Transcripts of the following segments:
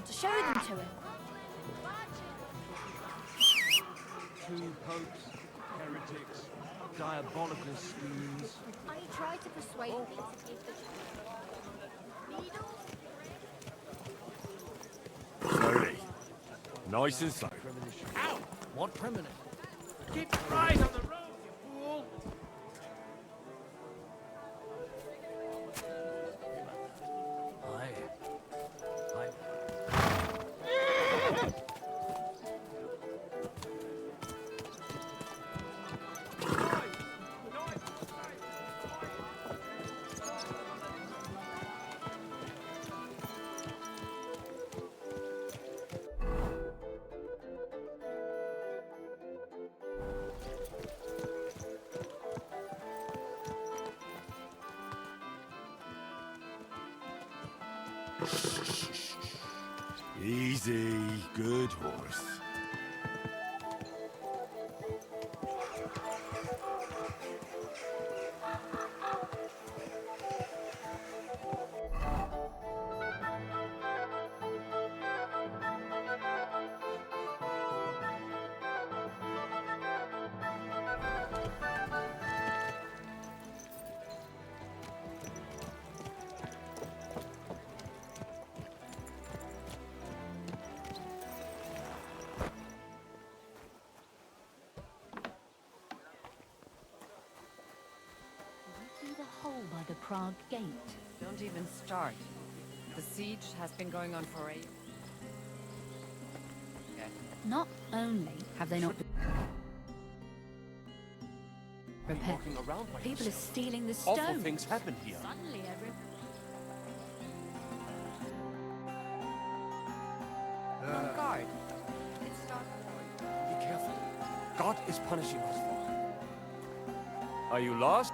want to show them to him. Two popes, heretics, diabolical schemes. I tried to persuade me to give the needles. Slowly. Nice and slow. Ow! What premonition? Keep your eyes on the road, you fool! Easy, good horse. See the hole by the Prague gate. Don't even start. The siege has been going on for a... Okay. Not only have they not been repaired, Walking around by people are yourself. stealing the Awful stone. things happen here. Suddenly every... On guard. It's dark. Be careful. God is punishing us for. Are you lost?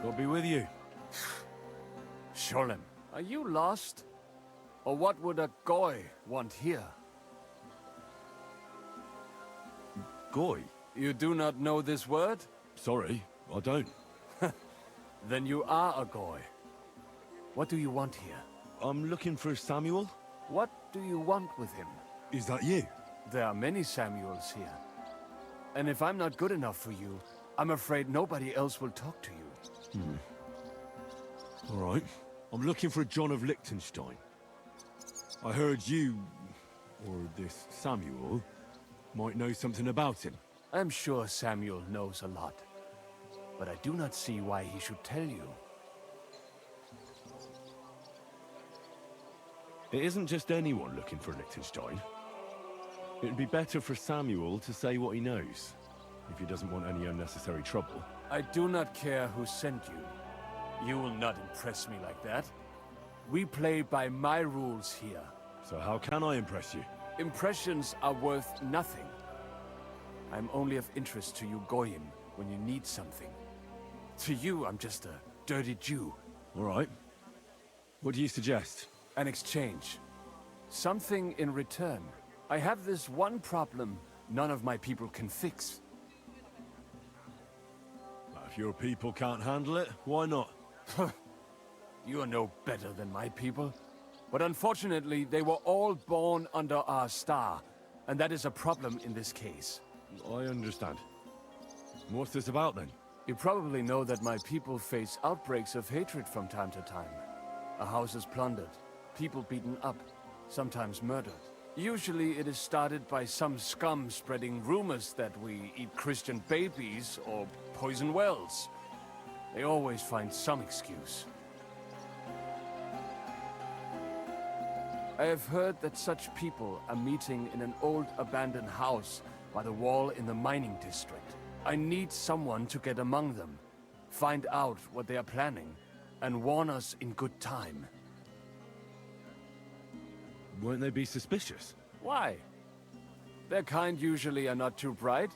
God be with you. Sholem. Are you lost? Or what would a goy want here? Goy? You do not know this word? Sorry, I don't. Then you are a goy. What do you want here? I'm looking for Samuel. What do you want with him? Is that you? There are many Samuels here. And if I'm not good enough for you, I'm afraid nobody else will talk to you. All right. I'm looking for John of Liechtenstein. I heard you, or this Samuel, might know something about him. I'm sure Samuel knows a lot. But I do not see why he should tell you. It isn't just anyone looking for Liechtenstein. It'd be better for Samuel to say what he knows, if he doesn't want any unnecessary trouble. I do not care who sent you. You will not impress me like that. We play by my rules here. So how can I impress you? Impressions are worth nothing. I'm only of interest to you Goyim when you need something. To you, I'm just a dirty Jew. All right. What do you suggest? An exchange. Something in return. I have this one problem none of my people can fix. If your people can't handle it, why not? You are no better than my people. But unfortunately, they were all born under our star. And that is a problem in this case. I understand. What's this about then? You probably know that my people face outbreaks of hatred from time to time. A house is plundered, people beaten up, sometimes murdered. Usually it is started by some scum spreading rumors that we eat Christian babies or poison wells. They always find some excuse. I have heard that such people are meeting in an old abandoned house by the wall in the mining district. I need someone to get among them, find out what they are planning, and warn us in good time. Won't they be suspicious? Why? Their kind usually are not too bright.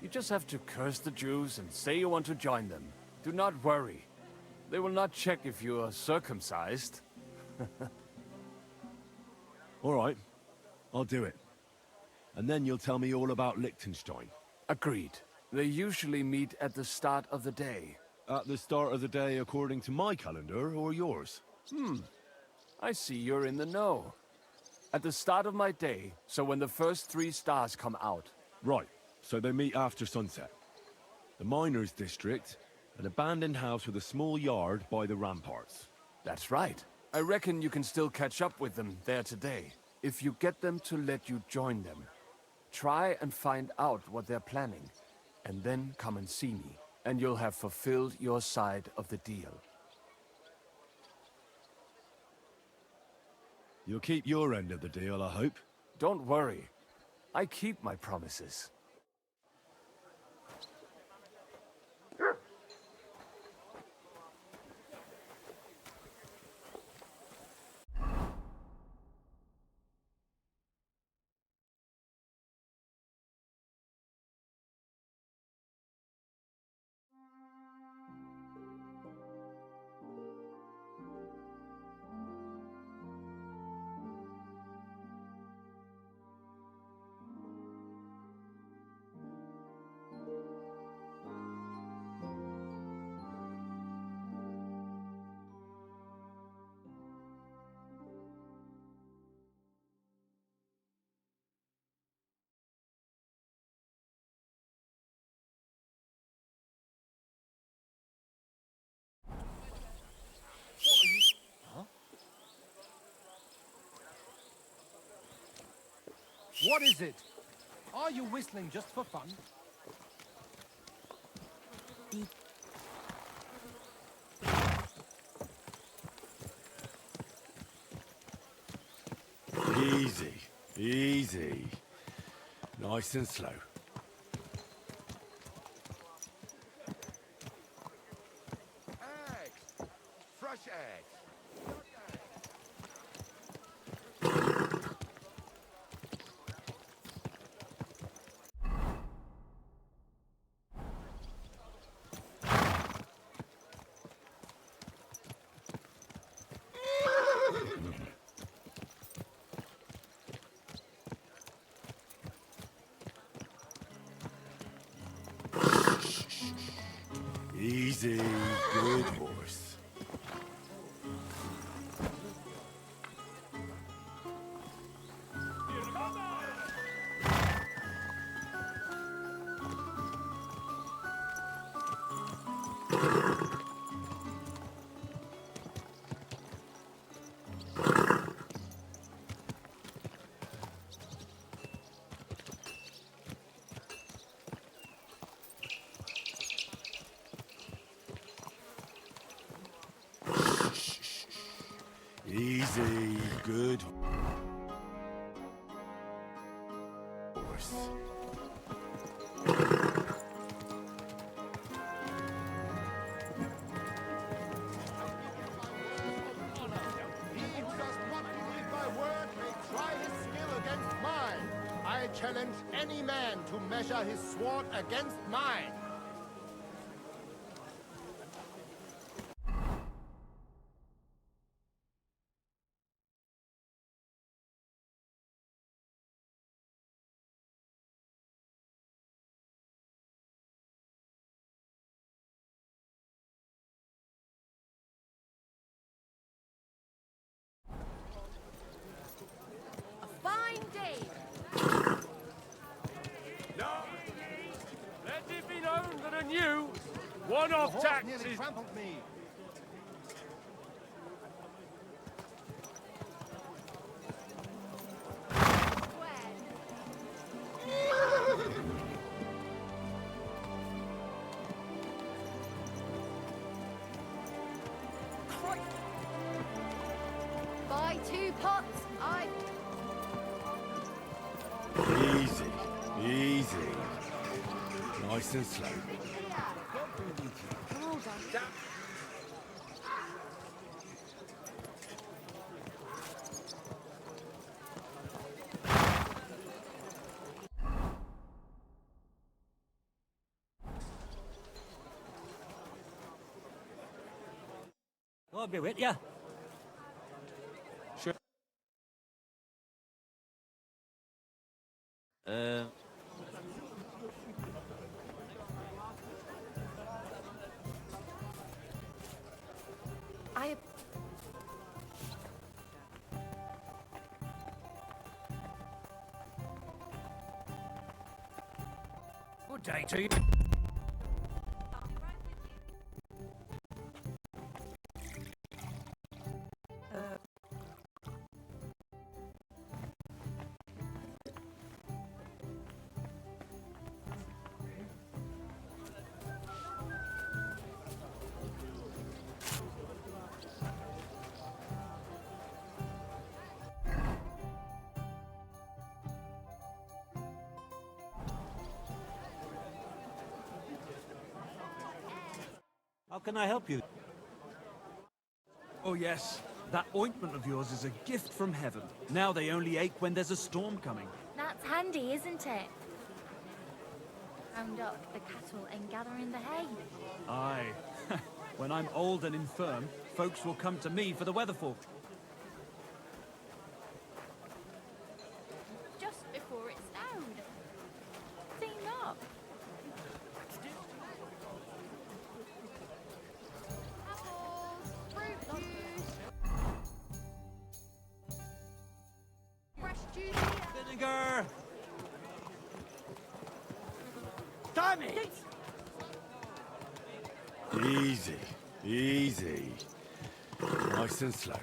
You just have to curse the Jews and say you want to join them. Do not worry. They will not check if you are circumcised. All right. I'll do it. And then you'll tell me all about Liechtenstein. Agreed. They usually meet at the start of the day. At the start of the day according to my calendar or yours? I see you're in the know. At the start of my day, so when the first 3 stars come out. Right, so they meet after sunset. The miners' district, an abandoned house with a small yard by the ramparts. That's right. I reckon you can still catch up with them there today, if you get them to let you join them. Try and find out what they're planning, and then come and see me, and you'll have fulfilled your side of the deal. You'll keep your end of the deal, I hope. Don't worry. I keep my promises. What is it? Are you whistling just for fun? Easy, easy. Nice and slow. Eggs! Fresh eggs! Easy, good horse. Easy, good horse. He who does not believe my word may try his skill against mine. I challenge any man to measure his sword against mine. A fine day. No! Let it be known that a new one-off The horse tax nearly is... trampled me. Buy 2 pots. Easy, easy. Nice and slow. I'll be with you. Sure. Day to you. How can I help you? Oh yes, that ointment of yours is a gift from heaven. Now they only ache when there's a storm coming. That's handy, isn't it? Round up the cattle and gather in the hay. Aye. When I'm old and infirm, folks will come to me for the weatherfall. Just before it snowed. Team up. Apples, fruit juice. Fresh juice. Vinegar! Damn it! Easy, easy. Nice and slow.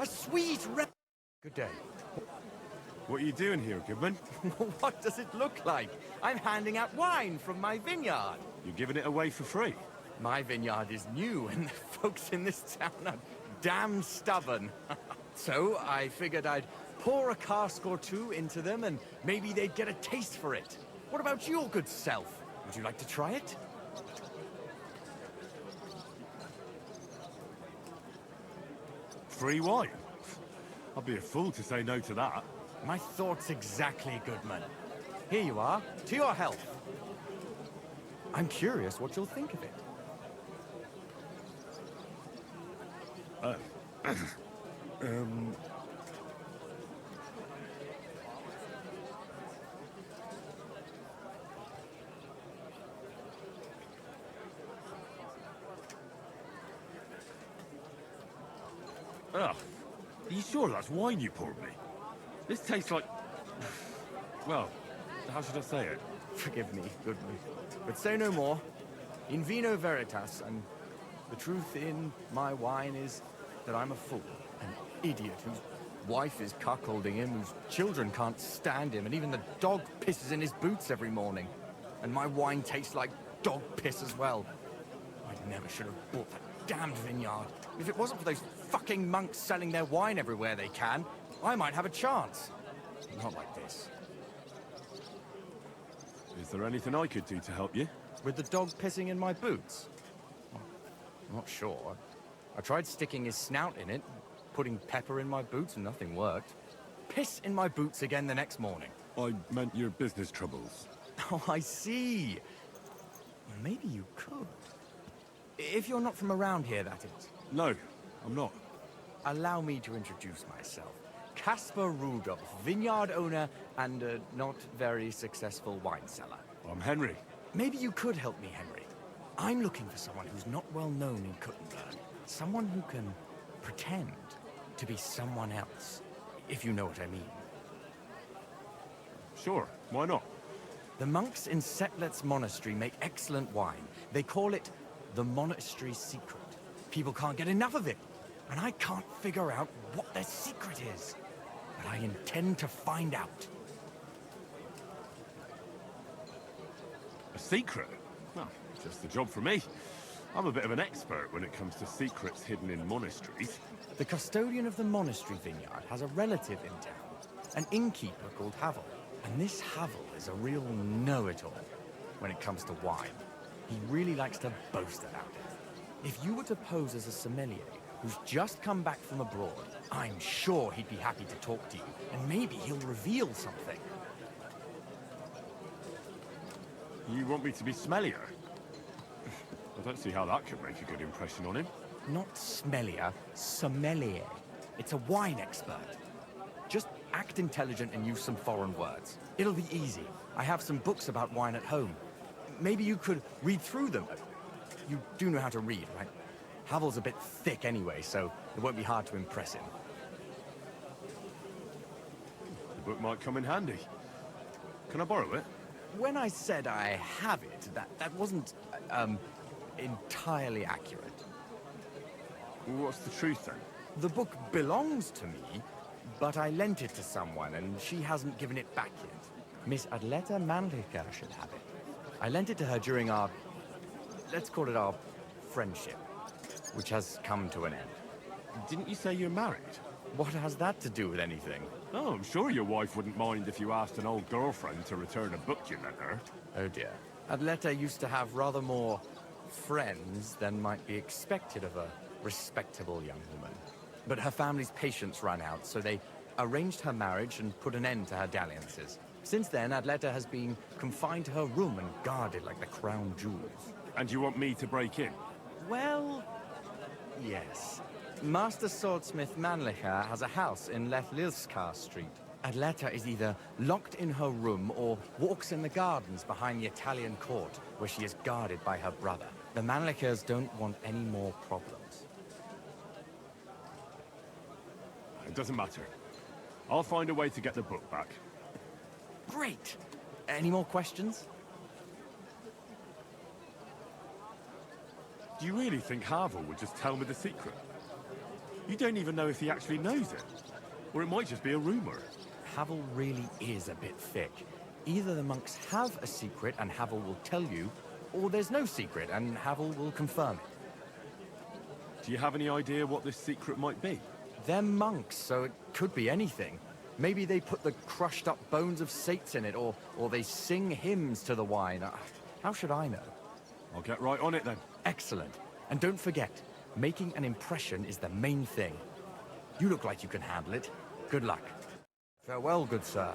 A sweet Good day. What are you doing here, Goodman? What does it look like? I'm handing out wine from my vineyard. You're giving it away for free? My vineyard is new, and the folks in this town are damn stubborn. So I figured I'd pour a cask or two into them, and maybe they'd get a taste for it. What about your good self? Would you like to try it? Free wine? I'd be a fool to say no to that. My thoughts exactly, Goodman. Here you are, to your health. I'm curious what you'll think of it. Ugh. Are you sure that's wine you poured me? This tastes like... Well, how should I say it? Forgive me, Goodman, but say no more. In vino veritas, and the truth in my wine is that I'm a fool, an idiot whose wife is cuckolding him, whose children can't stand him, and even the dog pisses in his boots every morning. And my wine tastes like dog piss as well. I never should have bought that damned vineyard. If it wasn't for those fucking monks selling their wine everywhere they can, I might have a chance. Not like this. Is there anything I could do to help you? With the dog pissing in my boots? Well, I'm not sure. I tried sticking his snout in it, putting pepper in my boots, and nothing worked. Piss in my boots again the next morning. I meant your business troubles. Oh, I see. Well, maybe you could. If you're not from around here, that is. No, I'm not. Allow me to introduce myself. Caspar Rudolph, vineyard owner and a not very successful wine seller. I'm Henry. Maybe you could help me, Henry. I'm looking for someone who's not well known in Kuttenberg. Someone who can pretend to be someone else, if you know what I mean. Sure, why not? The monks in Setlet's monastery make excellent wine. They call it the monastery secret. People can't get enough of it, and I can't figure out what their secret is. But I intend to find out. A secret? Well, just the job for me. I'm a bit of an expert when it comes to secrets hidden in monasteries. The custodian of the monastery vineyard has a relative in town, an innkeeper called Havel. And this Havel is a real know-it-all when it comes to wine. He really likes to boast about it. If you were to pose as a sommelier who's just come back from abroad, I'm sure he'd be happy to talk to you, and maybe he'll reveal something. You want me to be smellier? I don't see how that could make a good impression on him. Not smellier, sommelier. It's a wine expert. Just act intelligent and use some foreign words. It'll be easy. I have some books about wine at home. Maybe you could read through them. You do know how to read, right? Havel's a bit thick anyway, so it won't be hard to impress him. The book might come in handy. Can I borrow it? When I said I have it, that wasn't, entirely accurate. What's the truth then? The book belongs to me, but I lent it to someone, and she hasn't given it back yet. Miss Adleta Mannlicher should have it. I lent it to her during our, let's call it our friendship, which has come to an end. Didn't you say you're married? What has that to do with anything? Oh, I'm sure your wife wouldn't mind if you asked an old girlfriend to return a book you lent her. Oh dear. Adleta used to have rather more friends than might be expected of a respectable young woman. But her family's patience ran out, so they arranged her marriage and put an end to her dalliances. Since then, Adleta has been confined to her room and guarded like the crown jewels. And you want me to break in? Well, yes. Master Swordsmith Mannlicher has a house in Lethlilskar Street. Adleta is either locked in her room or walks in the gardens behind the Italian court, where she is guarded by her brother. The Mannlichers don't want any more problems. It doesn't matter. I'll find a way to get the book back. Great! Any more questions? Do you really think Havel would just tell me the secret? You don't even know if he actually knows it. Or it might just be a rumor. Havel really is a bit thick. Either the monks have a secret and Havel will tell you, or there's no secret and Havel will confirm it. Do you have any idea what this secret might be? They're monks, so it could be anything. Maybe they put the crushed up bones of saints in it, or they sing hymns to the wine. How should I know? I'll get right on it then. Excellent. And don't forget, making an impression is the main thing. You look like you can handle it. Good luck. Farewell, good sir.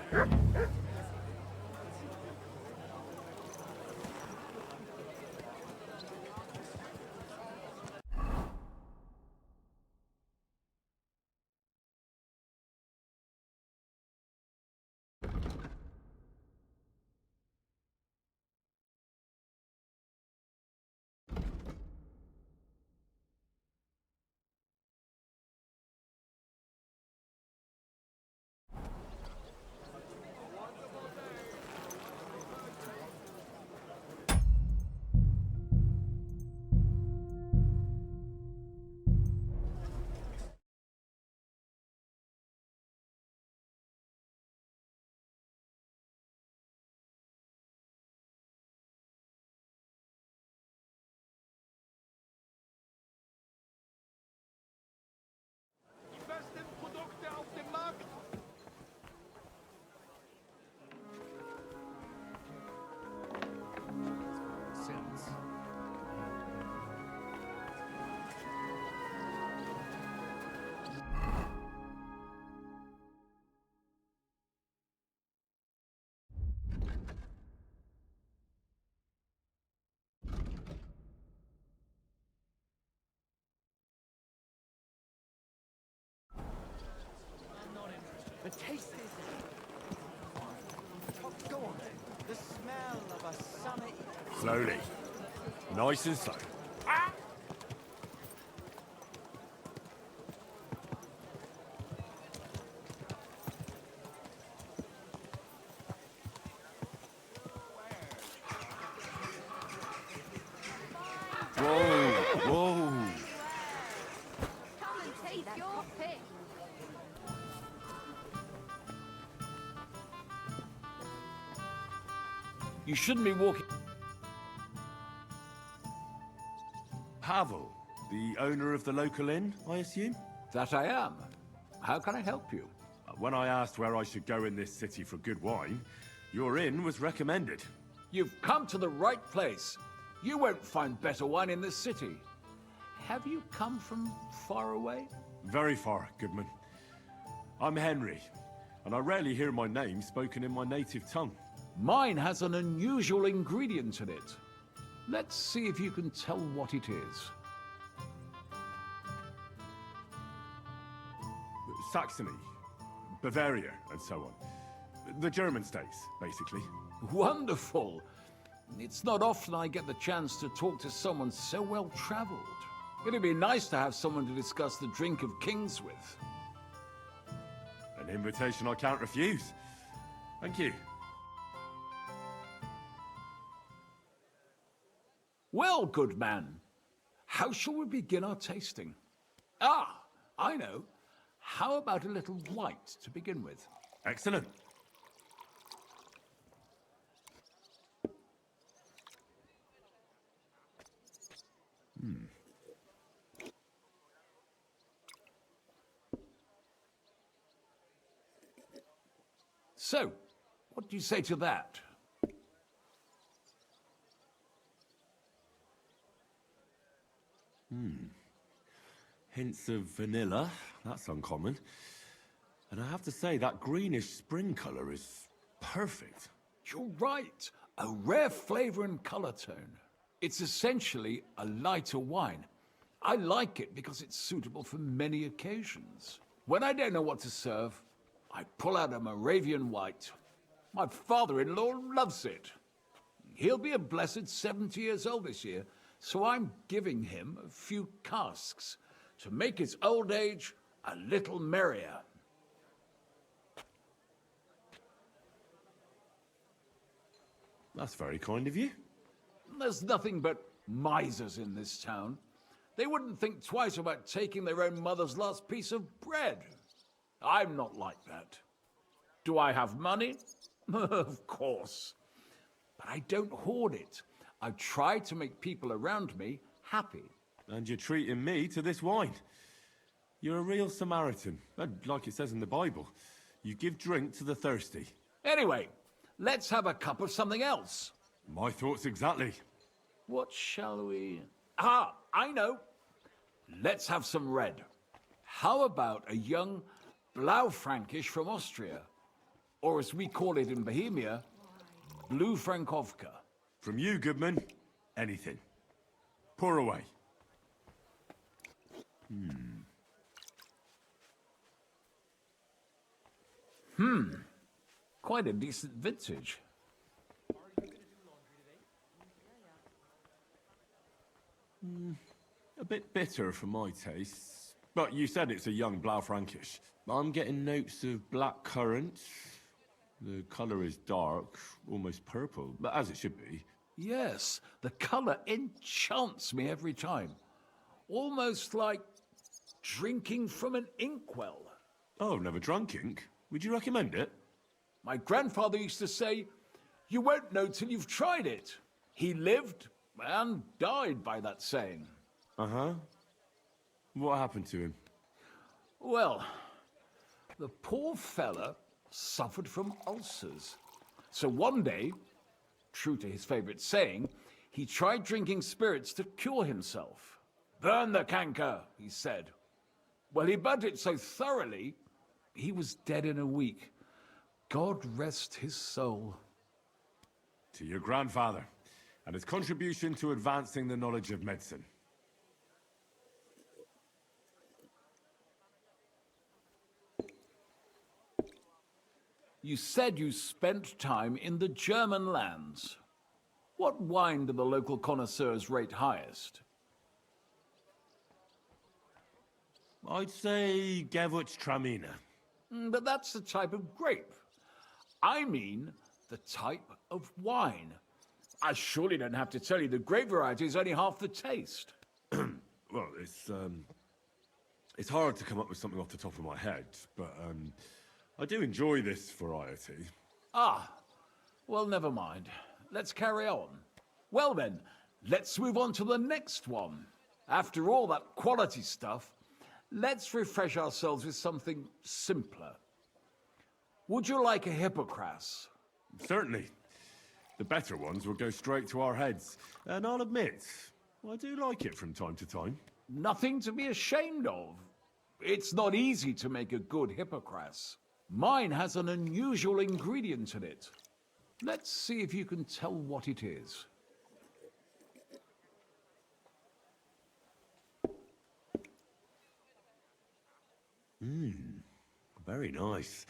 The taste is... Oh, go on then. The smell of a summer... Slowly. Nice and slow. Whoa, whoa. Come and take your pick. You shouldn't be walking... Havel, the owner of the local inn, I assume? That I am. How can I help you? When I asked where I should go in this city for good wine, your inn was recommended. You've come to the right place. You won't find better wine in this city. Have you come from far away? Very far, Goodman. I'm Henry, and I rarely hear my name spoken in my native tongue. Mine has an unusual ingredient in it. Let's see if you can tell what it is. Saxony, Bavaria, and so on. The German states, basically. Wonderful! It's not often I get the chance to talk to someone so well-traveled. It'd be nice to have someone to discuss the drink of kings with. An invitation I can't refuse. Thank you. Well, good man, how shall we begin our tasting? Ah, I know. How about a little white to begin with? Excellent. So, what do you say to that? Hints of vanilla. That's uncommon. And I have to say, that greenish spring color is perfect. You're right. A rare flavor and color tone. It's essentially a lighter wine. I like it because it's suitable for many occasions. When I don't know what to serve, I pull out a Moravian white. My father-in-law loves it. He'll be a blessed 70 years old this year, so I'm giving him a few casks to make his old age a little merrier. That's very kind of you. There's nothing but misers in this town. They wouldn't think twice about taking their own mother's last piece of bread. I'm not like that. Do I have money? Of course. But I don't hoard it. I try to make people around me happy. And you're treating me to this wine. You're a real Samaritan. And like it says in the Bible, you give drink to the thirsty. Anyway, let's have a cup of something else. My thoughts exactly. What shall we... Ah, I know. Let's have some red. How about a young Blaufränkisch from Austria? Or as we call it in Bohemia, Blue Frankovka. From you, Goodman, anything. Pour away. Quite a decent vintage. A bit bitter for my tastes. But you said it's a young Blaufränkisch. I'm getting notes of black currant. The color is dark, almost purple, but as it should be. Yes, the color enchants me every time. Almost like drinking from an inkwell. Oh, I've never drunk ink. Would you recommend it? My grandfather used to say, you won't know till you've tried it. He lived and died by that saying. Uh-huh. What happened to him? Well, the poor fella suffered from ulcers. So one day, true to his favorite saying, he tried drinking spirits to cure himself. Burn the canker, he said. Well, he burnt it so thoroughly, he was dead in a week. God rest his soul. To your grandfather, and his contribution to advancing the knowledge of medicine. You said you spent time in the German lands. What wine do the local connoisseurs rate highest? I'd say Gewürztraminer. But that's the type of grape. I mean the type of wine. I surely don't have to tell you the grape variety is only half the taste. Well, it's hard to come up with something off the top of my head, but I do enjoy this variety. Ah, well, never mind. Let's carry on. Well then, let's move on to the next one. After all that quality stuff, let's refresh ourselves with something simpler. Would you like a Hippocras? Certainly. The better ones will go straight to our heads. And I'll admit, I do like it from time to time. nothing to be ashamed of. It's not easy to make a good hippocras. Mine has an unusual ingredient in it. Let's see if you can tell what it is. Very nice.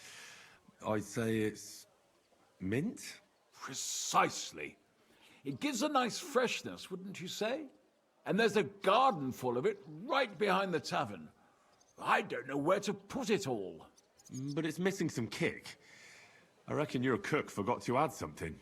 I'd say it's mint? Precisely. It gives a nice freshness, wouldn't you say? And there's a garden full of it right behind the tavern. I don't know where to put it all. But it's missing some kick. I reckon your cook forgot to add something.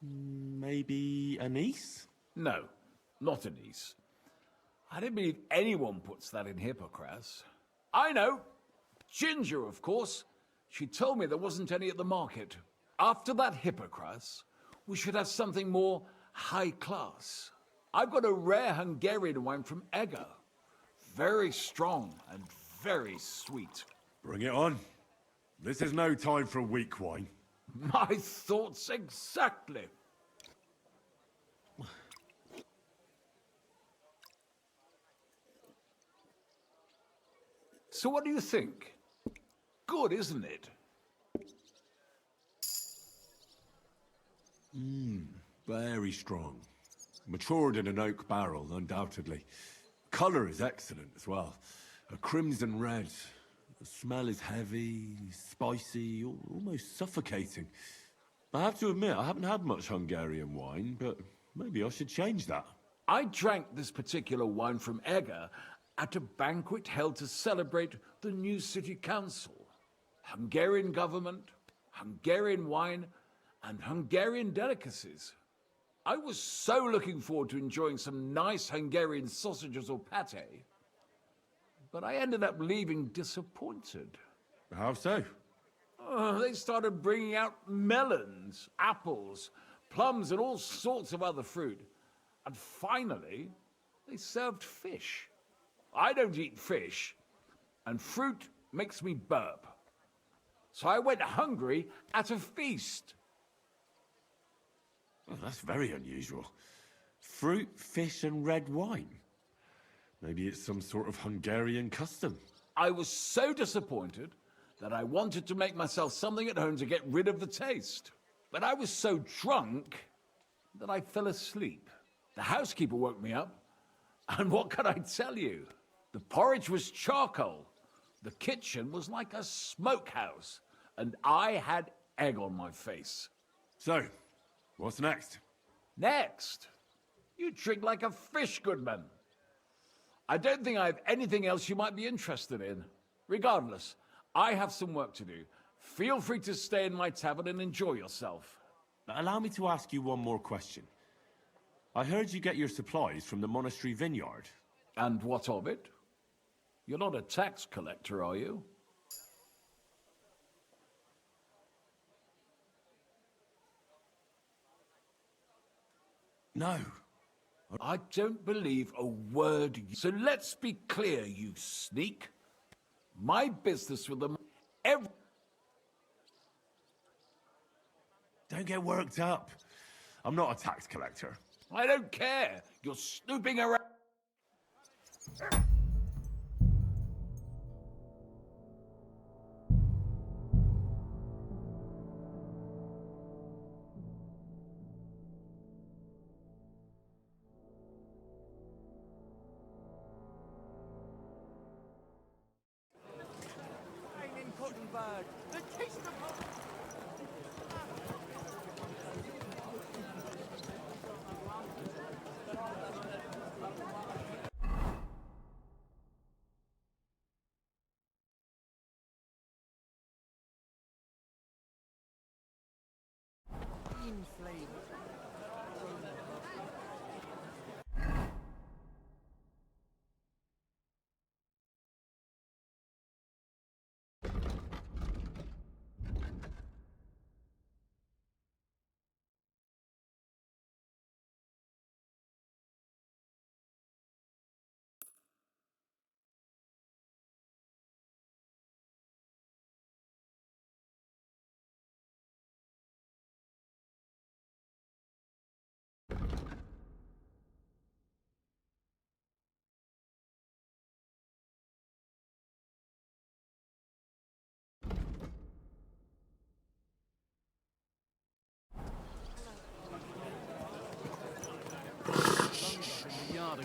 Maybe anise? No, not anise. I don't believe anyone puts that in hippocras. I know. Ginger, of course. She told me there wasn't any at the market. After that hippocras, we should have something more high class. I've got a rare Hungarian wine from Eger. Very strong and very sweet. Bring it on. This is no time for weak wine. My thoughts exactly. So what do you think? Good, isn't it? Very strong. Matured in an oak barrel, undoubtedly. Colour is excellent as well. A crimson red. The smell is heavy, spicy, almost suffocating. I have to admit, I haven't had much Hungarian wine, but maybe I should change that. I drank this particular wine from Eger at a banquet held to celebrate the new city council. Hungarian government, Hungarian wine, and Hungarian delicacies. I was so looking forward to enjoying some nice Hungarian sausages or pate, but I ended up leaving disappointed. How so? They started bringing out melons, apples, plums, and all sorts of other fruit. And finally, they served fish. I don't eat fish, and fruit makes me burp. So I went hungry at a feast. Well, that's very unusual. Fruit, fish, and red wine. Maybe it's some sort of Hungarian custom. I was so disappointed that I wanted to make myself something at home to get rid of the taste. But I was so drunk that I fell asleep. The housekeeper woke me up, and what can I tell you? The porridge was charcoal. The kitchen was like a smokehouse, and I had egg on my face. So, what's next? Next, you drink like a fish, Goodman. I don't think I have anything else you might be interested in. Regardless, I have some work to do. Feel free to stay in my tavern and enjoy yourself. Now, allow me to ask you one more question. I heard you get your supplies from the monastery vineyard. And what of it? You're not a tax collector, are you? No. I don't believe a word. So let's be clear, you sneak. My business with them Don't get worked up. I'm not a tax collector. I don't care. You're snooping around.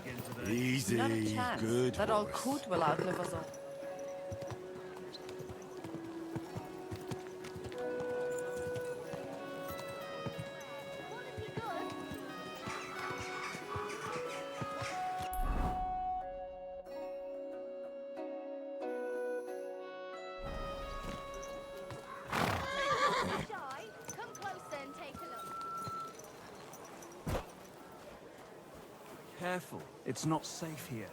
again today. Easy, Not a chance. good That old horse. coot will outlive us all. Quality good. Shy, come closer and take a look. Careful, it's not safe here.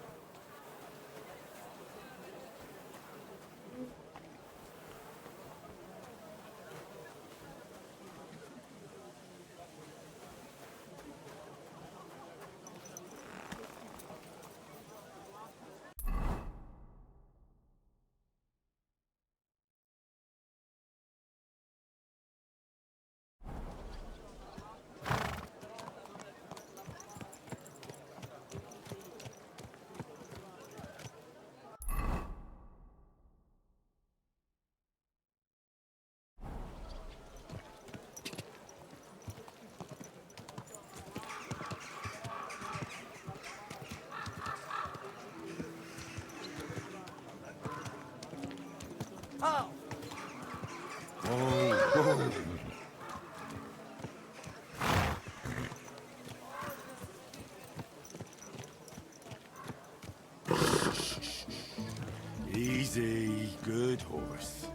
Easy, good horse.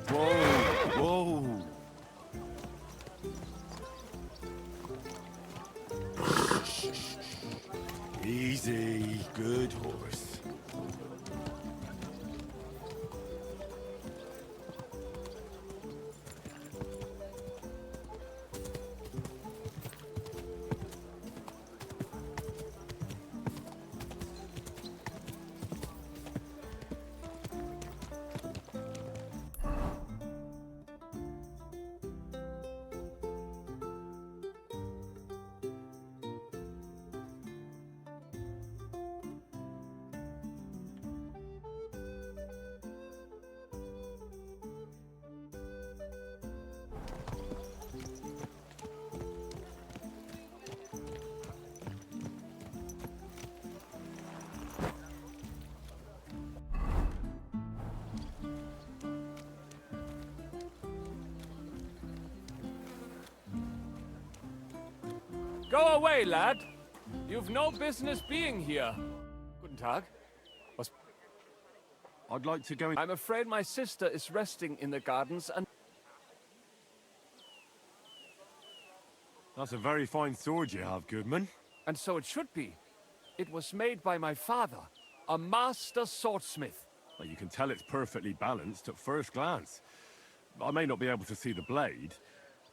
Whoa, whoa. Easy, good horse. Go away, lad. You've no business being here. Guten Tag. I'd like to go in. I'm afraid my sister is resting in the gardens and... That's a very fine sword you have, Goodman. And so it should be. It was made by my father, a master swordsmith. Well, you can tell it's perfectly balanced at first glance. I may not be able to see the blade,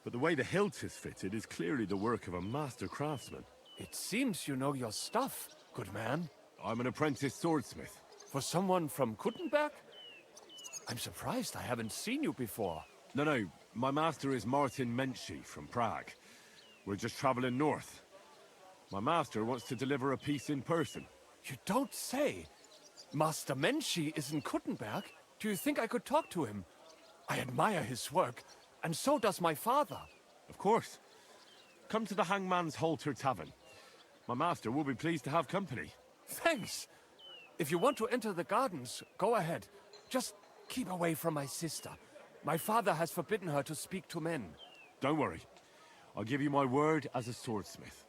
but the way the hilt is fitted is clearly the work of a master craftsman. It seems you know your stuff, good man. I'm an apprentice swordsmith. For someone from Kuttenberg? I'm surprised I haven't seen you before. No, my master is Martin Menschy from Prague. We're just traveling north. My master wants to deliver a piece in person. You don't say. Master Menschy is in Kuttenberg? Do you think I could talk to him? I admire his work, and so does my father. Of course. Come to the Hangman's Halter Tavern. My master will be pleased to have company. Thanks. If you want to enter the gardens, go ahead. Just keep away from my sister. My father has forbidden her to speak to men. Don't worry. I'll give you my word as a swordsmith.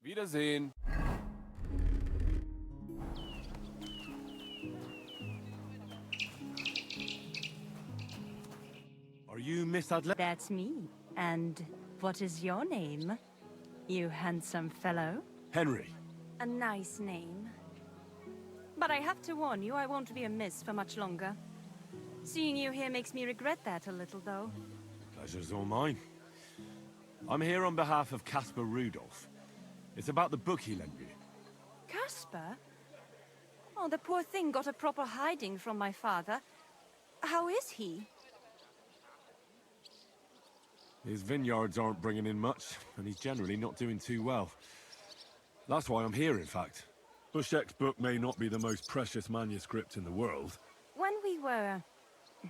Wiedersehen. Are you Miss Adler? That's me. And what is your name, you handsome fellow? Henry. A nice name. But I have to warn you, I won't be a miss for much longer. Seeing you here makes me regret that a little, though. Pleasure's all mine. I'm here on behalf of Caspar Rudolph. It's about the book he lent you. Caspar? Oh, the poor thing got a proper hiding from my father. How is he? His vineyards aren't bringing in much, and he's generally not doing too well. That's why I'm here, in fact. Bushek's book may not be the most precious manuscript in the world. When we were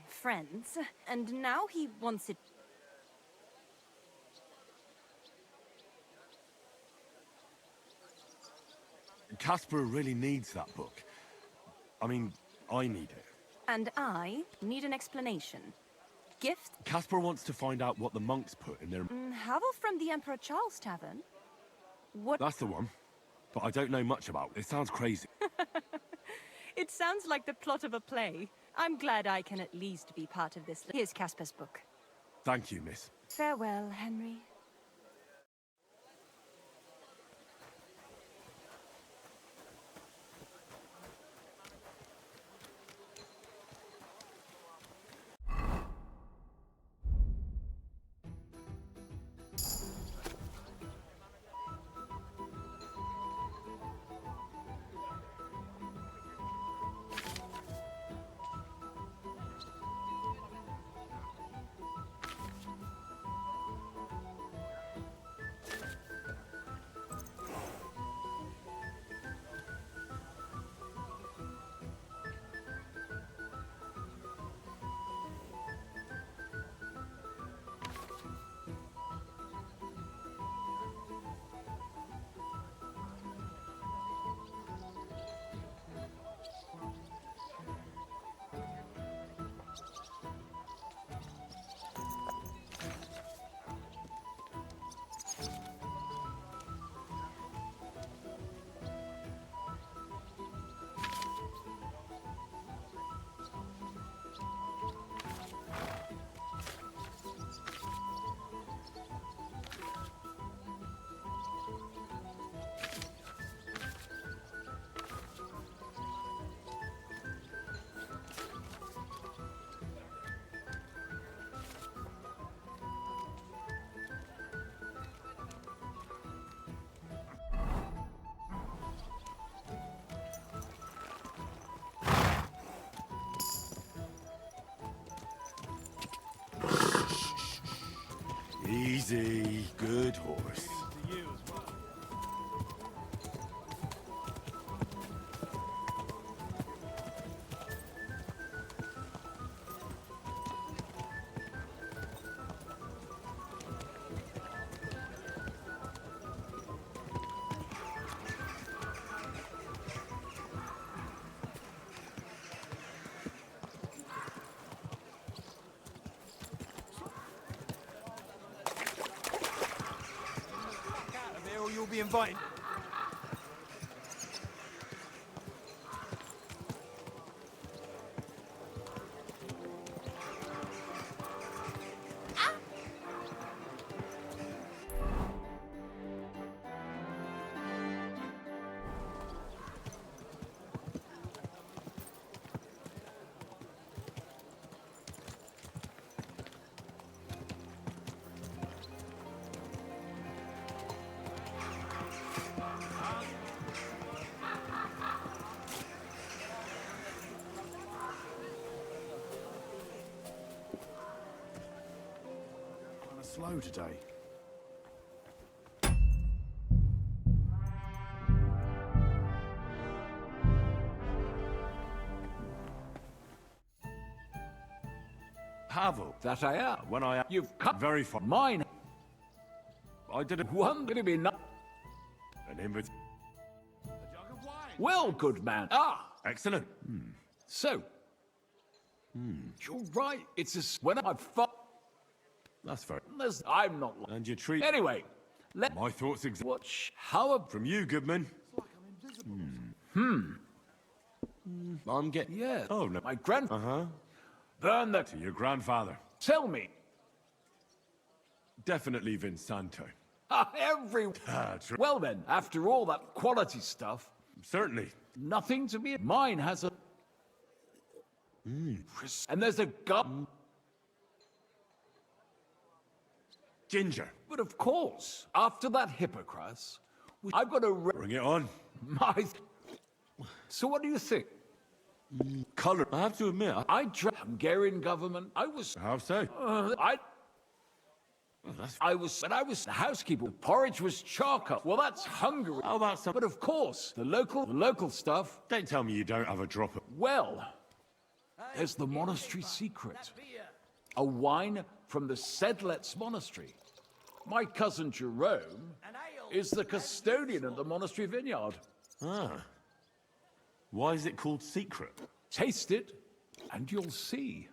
friends, and now he wants it. Caspar really needs that book. I mean, I need it. And I need an explanation. Gift? Caspar wants to find out what the monks put in their... Havel from the Emperor Charles Tavern? What? That's the one. But I don't know much about it. It sounds crazy. It sounds like the plot of a play. I'm glad I can at least be part of this. Here's Caspar's book. Thank you, miss. Farewell, Henry. Easy, good horse. You'll be invited. Slow today. Havel. That I am. When I... You've cut very far. mine. I didn't... One gonna be not. An invite. Well, good man. Ah, Excellent. so. You're right. It's a when I fought. That's fair. I'm not. And you treat... Anyway, let My thoughts exactly. watch how a From you, Goodman. I'm getting... yeah. Oh, no. My grand Uh-huh. burn the. To your grandfather. Tell me. Definitely Vinsanto. Every. True. Well then, after all that quality stuff, Certainly. nothing to be. Mine has a. And there's a gun. Ginger. But of course, after that Hippocras, I've got to Bring it on. my. So what do you think? Color. I have to admit, I drank Hungarian government. I was. How so? I was the housekeeper. The porridge was charcoal. Well, that's Hungary. How about some? But of course, the local stuff. Don't tell me you don't have a drop of. Well, there's the monastery secret. A wine from the Sedlets monastery. My cousin Jerome is the custodian of the monastery vineyard. Ah. Why is it called secret? Taste it, and you'll see.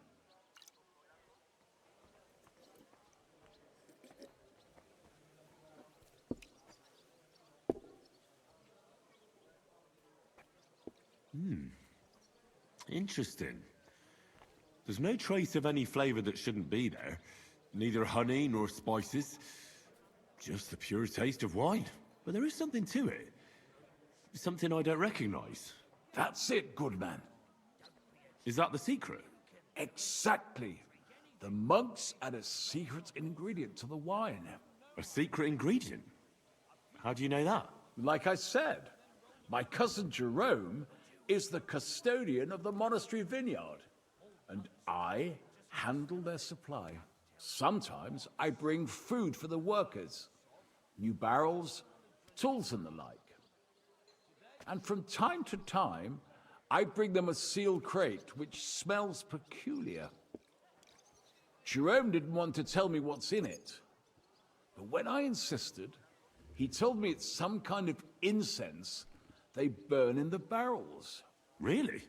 Interesting. There's no trace of any flavor that shouldn't be there. Neither honey nor spices. Just the pure taste of wine. But there is something to it. Something I don't recognize. That's it, good man. Is that the secret? Exactly. The monks add a secret ingredient to the wine. A secret ingredient? How do you know that? Like I said, my cousin Jerome is the custodian of the monastery vineyard, and I handle their supply. Sometimes I bring food for the workers, new barrels, tools and the like. And from time to time, I bring them a sealed crate which smells peculiar. Jerome didn't want to tell me what's in it, but when I insisted, he told me it's some kind of incense they burn in the barrels. Really?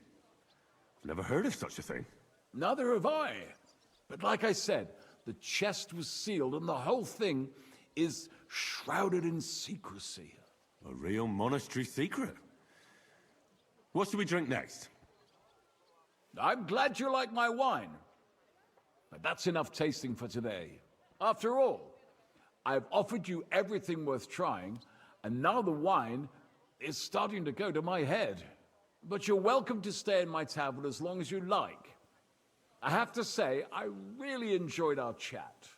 I've never heard of such a thing. Neither have I. But like I said, the chest was sealed and the whole thing is shrouded in secrecy. A real monastery secret. What should we drink next? I'm glad you like my wine. But that's enough tasting for today. After all, I've offered you everything worth trying, and now the wine is starting to go to my head. But you're welcome to stay in my tavern as long as you like. I have to say, I really enjoyed our chat.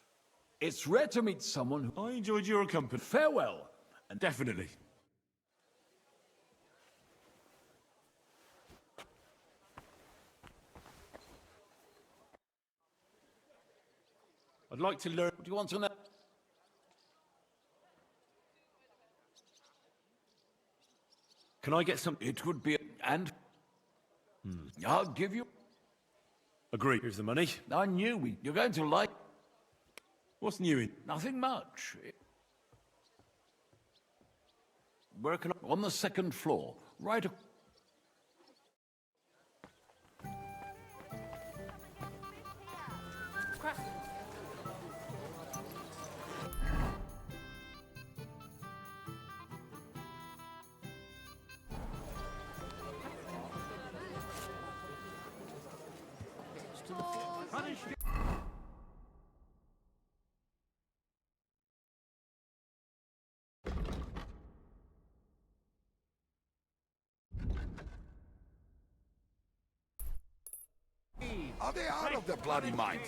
It's rare to meet someone who... I enjoyed your company. Farewell, and Definitely. I'd like to learn... do you want to know? Can I get some... It would be... and... I'll give you... Agree. Here's the money. I knew you're going to like... What's new in... Nothing much. Where can I... On the second floor, right... Are they out of the bloody mines?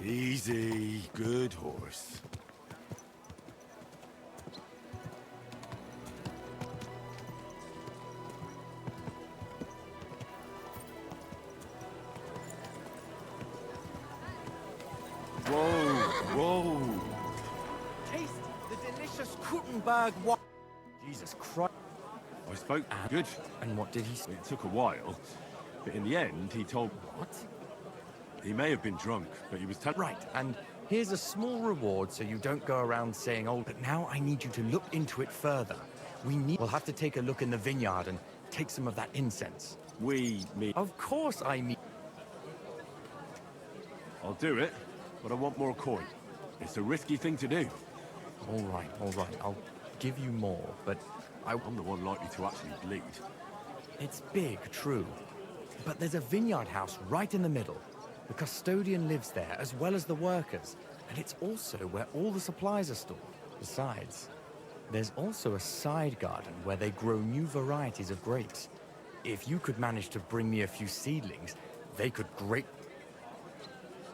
Easy. Good horse. Whoa. Taste the delicious Krutenberg wine. Jesus Christ. I spoke good. And what did he say? It took a while, but in the end, he told... What? He may have been drunk, but he was telling... Right, and here's a small reward so you don't go around saying, oh, but now I need you to look into it further. We'll have to take a look in the vineyard and take some of that incense. Me. Of course I mean... I'll do it, but I want more coin. It's a risky thing to do. All right. I'll give you more, but I'm the one likely to actually bleed. it's big, true. But there's a vineyard house right in the middle. The custodian lives there, as well as the workers. And it's also where all the supplies are stored. Besides, there's also a side garden where they grow new varieties of grapes. If you could manage to bring me a few seedlings, they could great...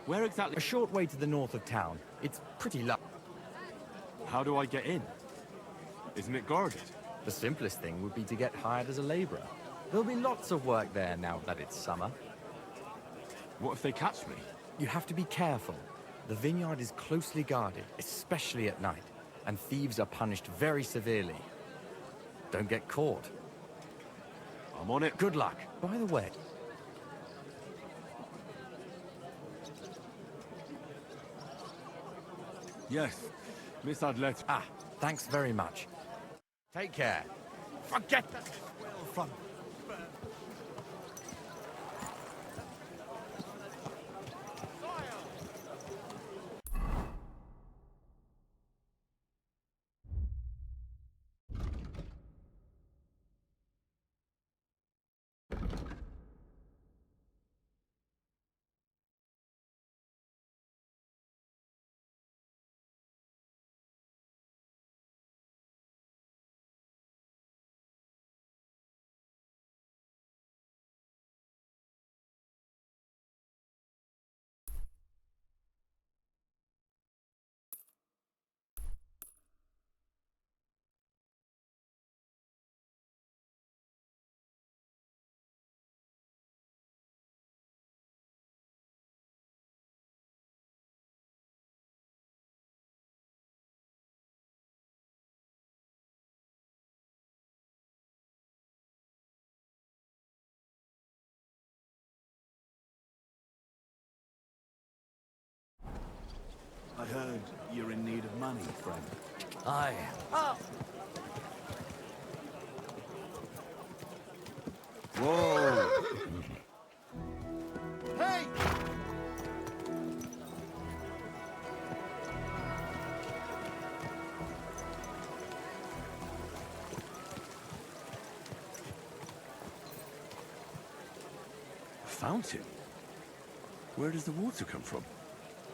Where exactly? A short way to the north of town. It's pretty How do I get in? Isn't it guarded? The simplest thing would be to get hired as a laborer. There'll be lots of work there now that it's summer. What if they catch me? You have to be careful. The vineyard is closely guarded, especially at night, and thieves are punished very severely. Don't get caught. I'm on it. Good luck. By the way, Yes, Miss Adlet. ah, thanks very much. Take care. Forget that well from... I heard you're in need of money, friend. Aye. Whoa! Hey! A fountain? Where does the water come from?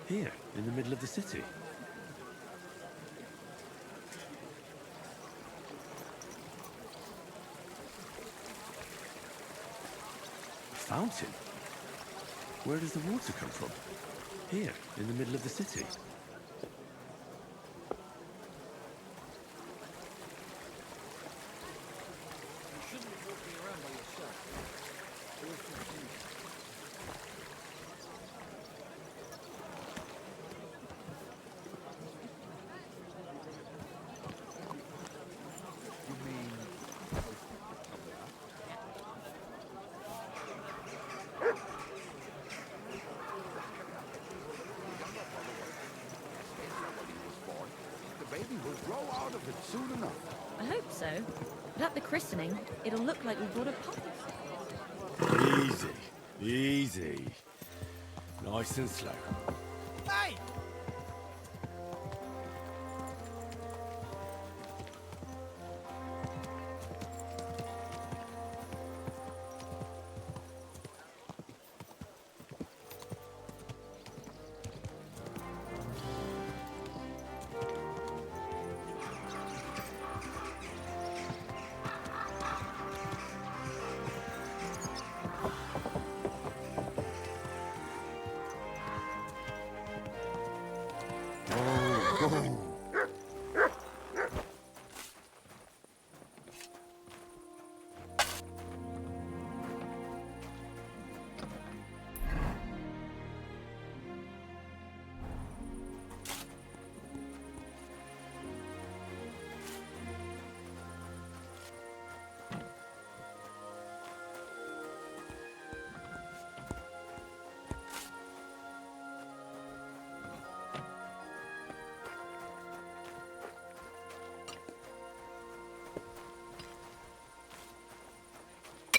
Here, in the middle of the city. A fountain? Where does the water come from? Here, in the middle of the city. I hope so. But at the christening, it'll look like we brought a pup. Easy, easy. Nice and slow. Hey!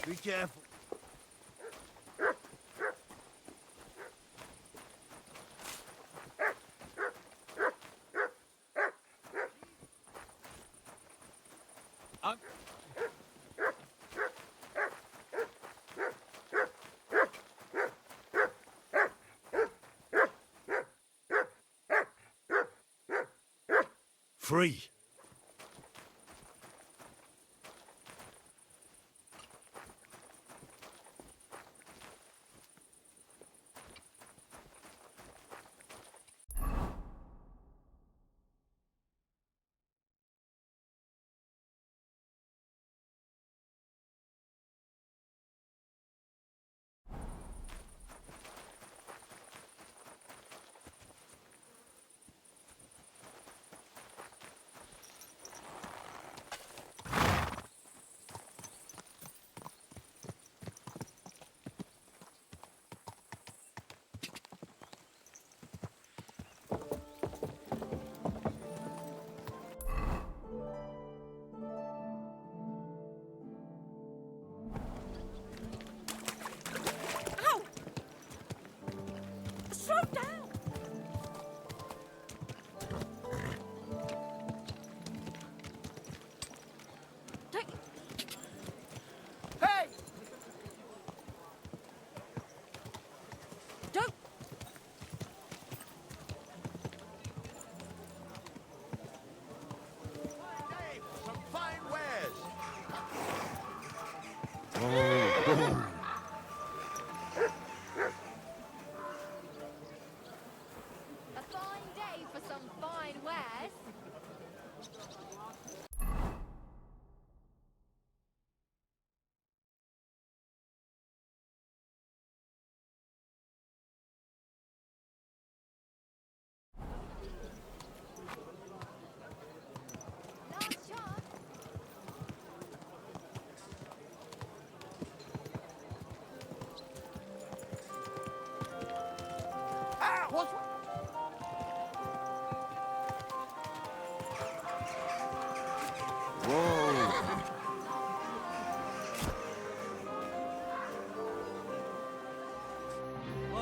Be careful. Free.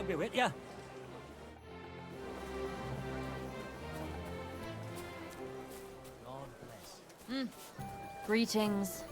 I'll be with ya. God bless. Greetings.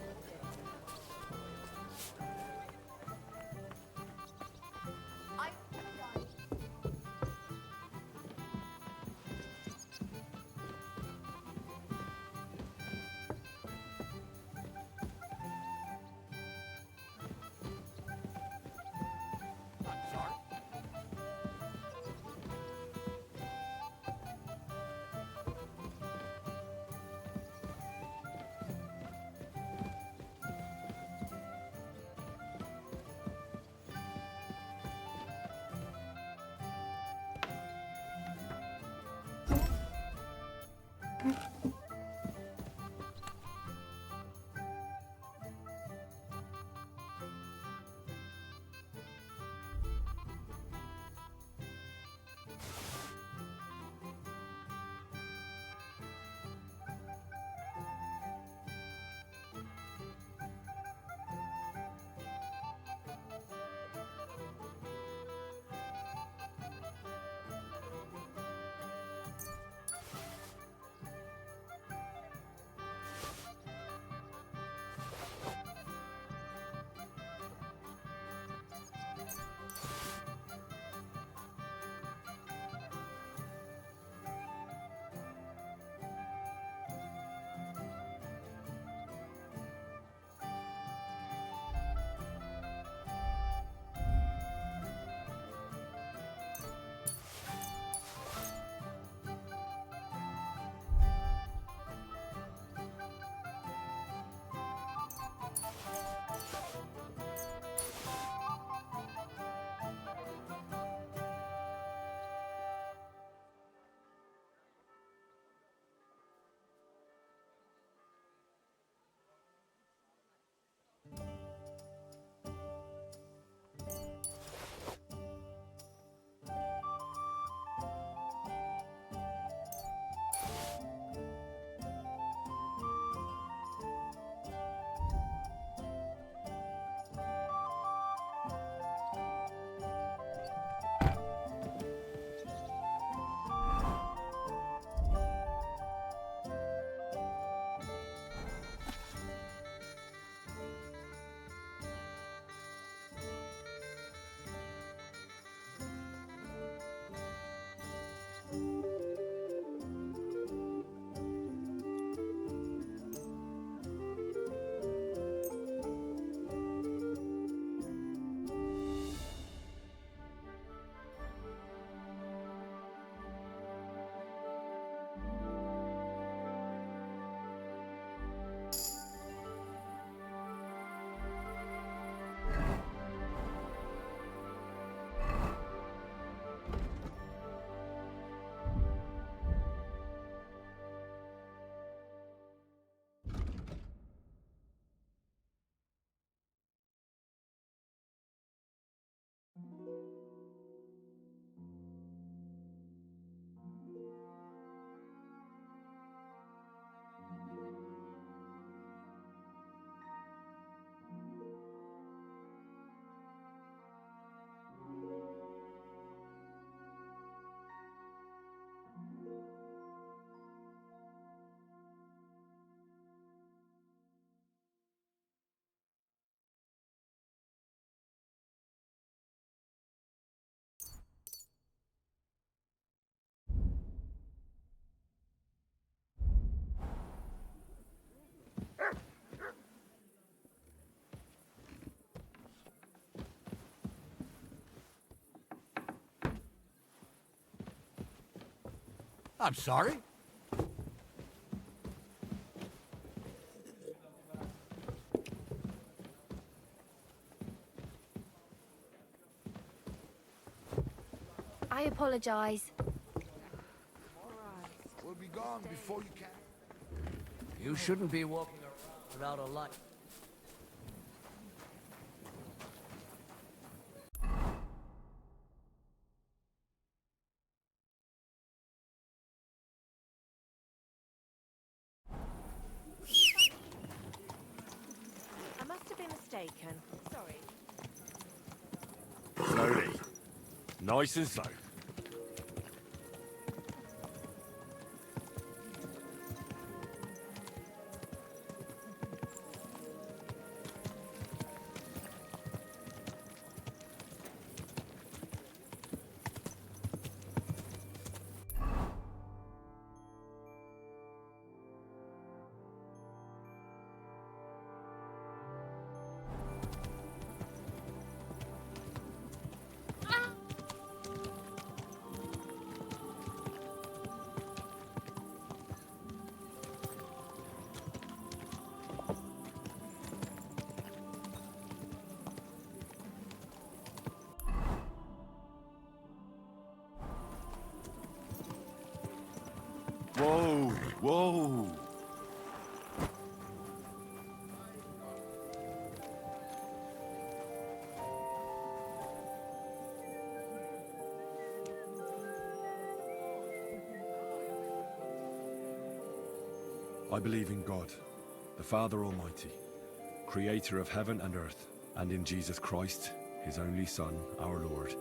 I'm sorry? I apologize. We'll be gone before you can. You shouldn't be walking around without a light. I must have been mistaken. Sorry. Slowly. Nice and slow. Whoa, whoa. I believe in God, the Father Almighty, creator of heaven and earth, and in Jesus Christ, his only Son, our Lord,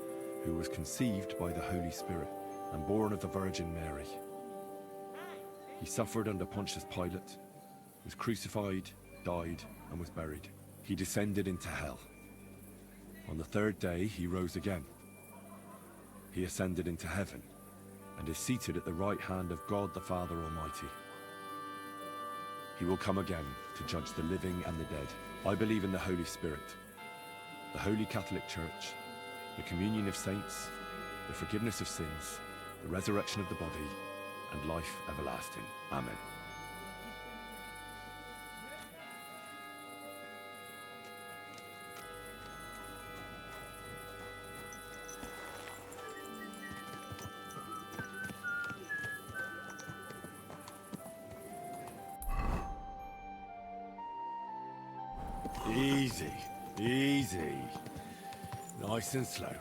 who was conceived by the Holy Spirit and born of the Virgin Mary. He suffered under Pontius Pilate, was crucified, died, and was buried. He descended into hell. On the third day, he rose again. He ascended into heaven and is seated at the right hand of God the Father Almighty. He will come again to judge the living and the dead. I believe in the Holy Spirit, the Holy Catholic Church, the communion of saints, the forgiveness of sins, the resurrection of the body, and life everlasting. Amen. Easy, easy. Nice and slow.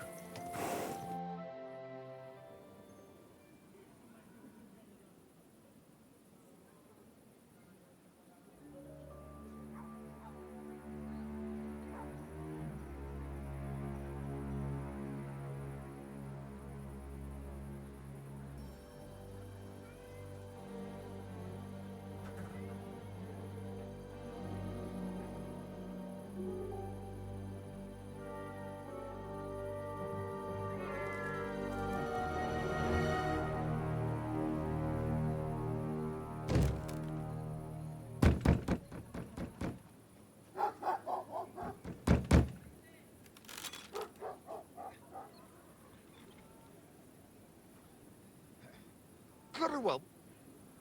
Well,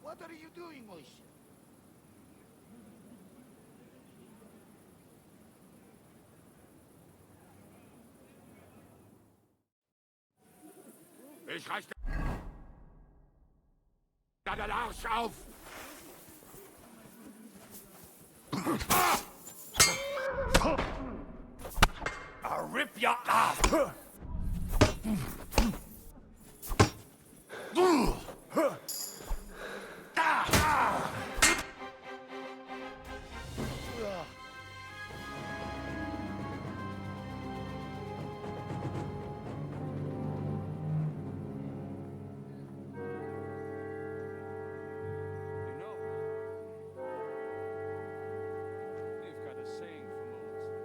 what are you doing, Moishe? Ich reiß deinen Arsch auf! I'll rip your ass! You've got a saying for moments.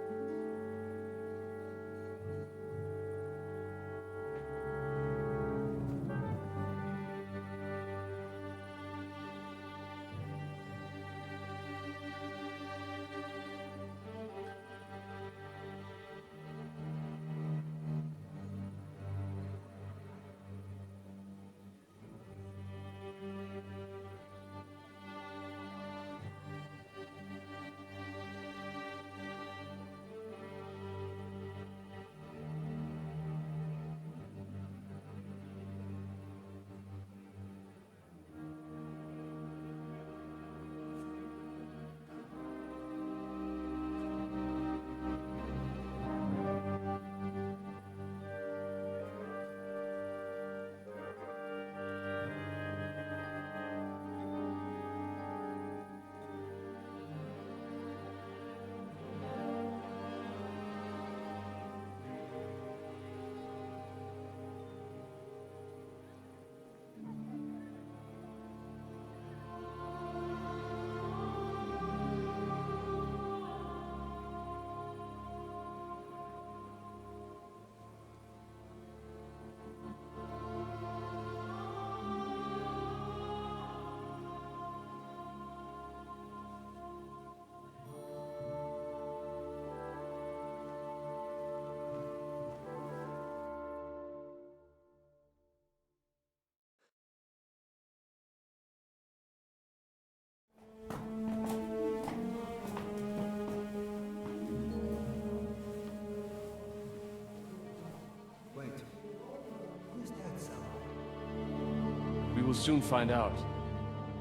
will soon find out.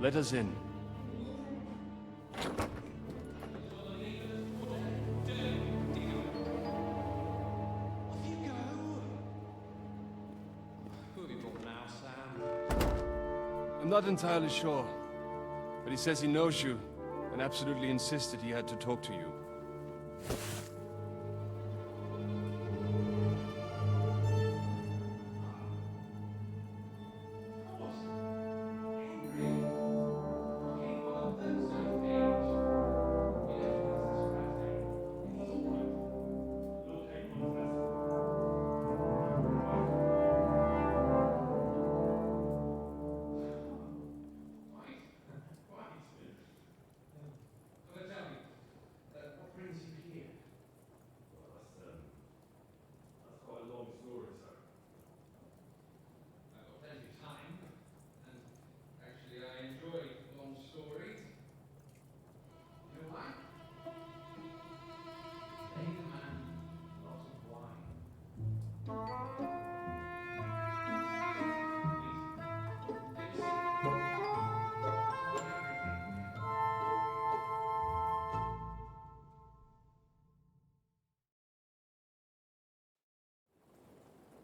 Let us in. I'm not entirely sure, but he says he knows you, and absolutely insisted he had to talk to you.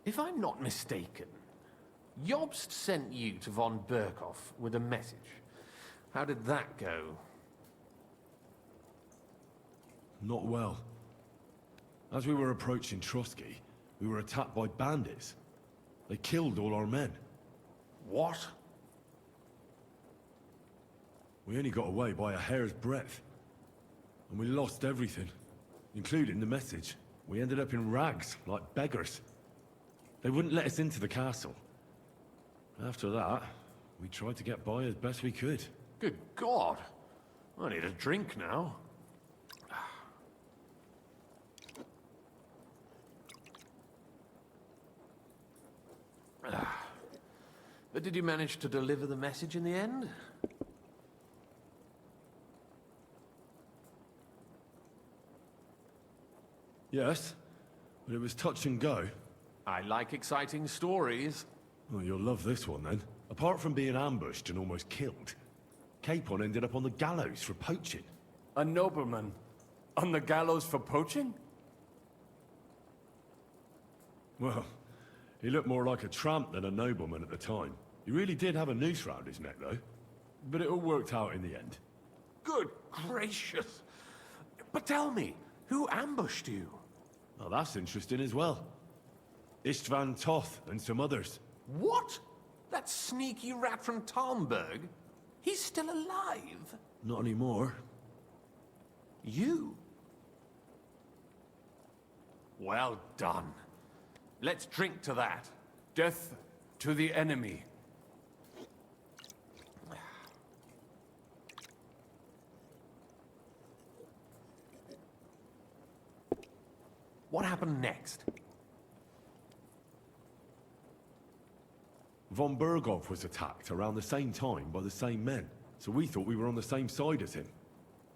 If I'm not mistaken, Jobst sent you to von Berkhoff with a message. How did that go? Not well. As we were approaching Trotsky, we were attacked by bandits. They killed all our men. What? We only got away by a hair's breadth. And we lost everything, including the message. We ended up in rags, like beggars. They wouldn't let us into the castle. After that, we tried to get by as best we could. Good God! I need a drink now. But did you manage to deliver the message in the end? Yes, but it was touch and go. I like exciting stories. Well, you'll love this one then. Apart from being ambushed and almost killed, Capon ended up on the gallows for poaching. A nobleman? On the gallows for poaching? Well, he looked more like a tramp than a nobleman at the time. He really did have a noose round his neck, though. But it all worked out in the end. Good gracious! But tell me, who ambushed you? Well, that's interesting as well. Istvan Toth and some others. What? That sneaky rat from Talmberg? He's still alive? Not anymore. You? Well done. Let's drink to that. Death to the enemy. What happened next? Von Berghoff was attacked around the same time by the same men, so we thought we were on the same side as him.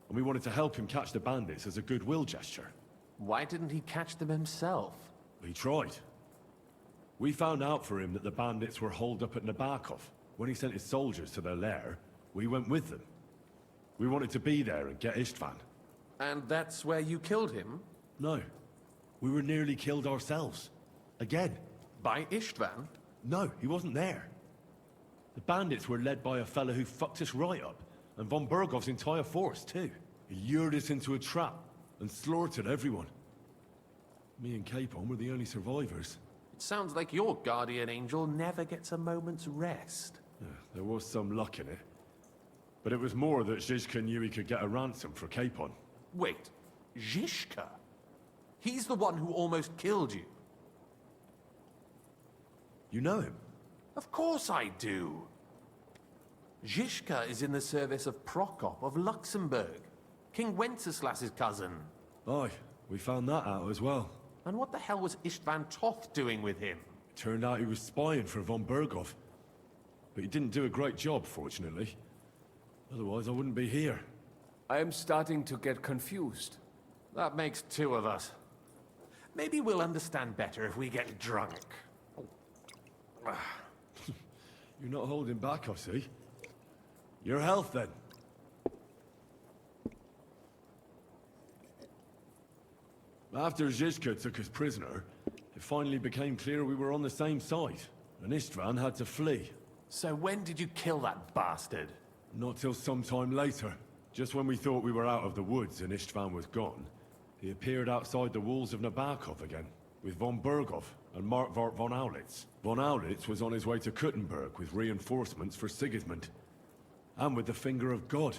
And we wanted to help him catch the bandits as a goodwill gesture. Why didn't he catch them himself? He tried. We found out for him that the bandits were holed up at Nabokov. When he sent his soldiers to their lair, we went with them. We wanted to be there and get Istvan. And that's where you killed him? No. We were nearly killed ourselves. Again. By Istvan? No, he wasn't there. The bandits were led by a fellow who fucked us right up, and von Berghoff's entire force, too. He lured us into a trap and slaughtered everyone. Me and Capon were the only survivors. It sounds like your guardian angel never gets a moment's rest. Yeah, there was some luck in it. But it was more that Zizka knew he could get a ransom for Capon. Wait, Zizka? He's the one who almost killed you. You know him? Of course I do. Zizka is in the service of Prokop of Luxembourg, King Wenceslas's cousin. Aye, we found that out as well. And what the hell was Istvan Toth doing with him? It turned out he was spying for von Berghoff. But he didn't do a great job, fortunately. Otherwise, I wouldn't be here. I am starting to get confused. That makes two of us. Maybe we'll understand better if we get drunk. You're not holding back, I see. Your health, then. After Zizka took us prisoner, it finally became clear we were on the same side, and Istvan had to flee. So when did you kill that bastard? Not till some time later. Just when we thought we were out of the woods and Istvan was gone, he appeared outside the walls of Nabokov again, with von Berghoff and Markvart von Aulitz. Von Aulitz was on his way to Kuttenberg with reinforcements for Sigismund. And with the finger of God.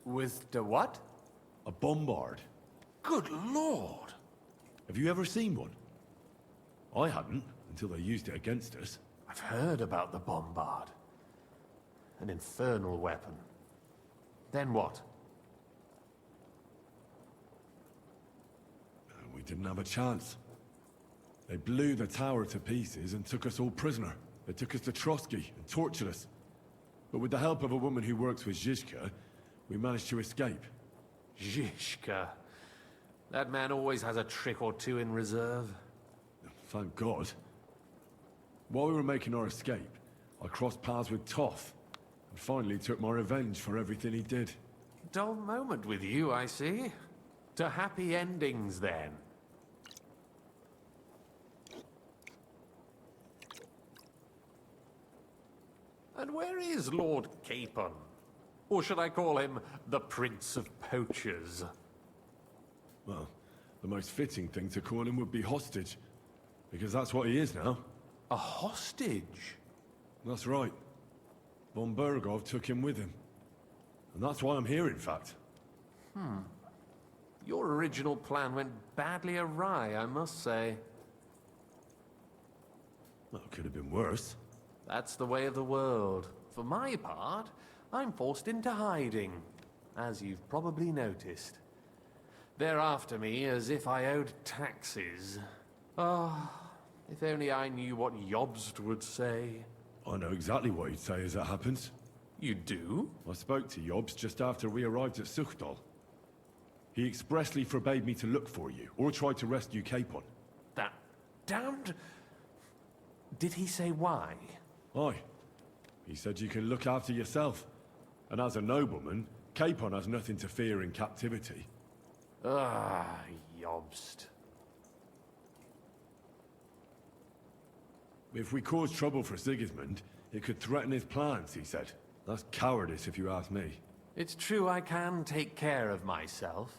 With the what? A bombard. Good lord! Have you ever seen one? I hadn't, until they used it against us. I've heard about the bombard. An infernal weapon. Then what? We didn't have a chance. They blew the tower to pieces and took us all prisoner. They took us to Trotsky and tortured us. But with the help of a woman who works with Zizka, we managed to escape. Zizka. That man always has a trick or two in reserve. Thank God. While we were making our escape, I crossed paths with Toth, and finally took my revenge for everything he did. Dull moment with you, I see. To happy endings, then. And where is Lord Capon? Or should I call him the Prince of Poachers? Well, the most fitting thing to call him would be hostage, because that's what he is now. A hostage? That's right. Von Berghoff took him with him. And that's why I'm here, in fact. Your original plan went badly awry, I must say. Well, it could have been worse. That's the way of the world. For my part, I'm forced into hiding, as you've probably noticed. They're after me as if I owed taxes. Ah, if only I knew what Jobst would say. I know exactly what he'd say as it happens. You do? I spoke to Jobst just after we arrived at Suchdal. He expressly forbade me to look for you, or try to rescue Capon. That damned... Did he say why? Aye. He said you can look after yourself. And as a nobleman, Capon has nothing to fear in captivity. Ah, Jobst. If we cause trouble for Sigismund, it could threaten his plans, he said. That's cowardice, if you ask me. It's true I can take care of myself,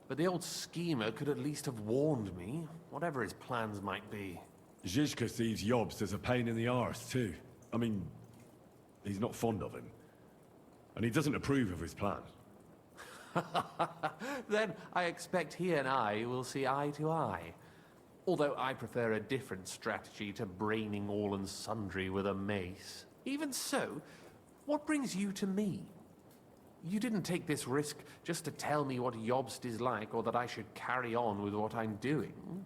but the old schemer could at least have warned me, whatever his plans might be. Zizka sees Jobst as a pain in the arse, too. I mean, he's not fond of him. And he doesn't approve of his plan. Then I expect he and I will see eye to eye. Although I prefer a different strategy to braining all and sundry with a mace. Even so, what brings you to me? You didn't take this risk just to tell me what Jobst is like, or that I should carry on with what I'm doing.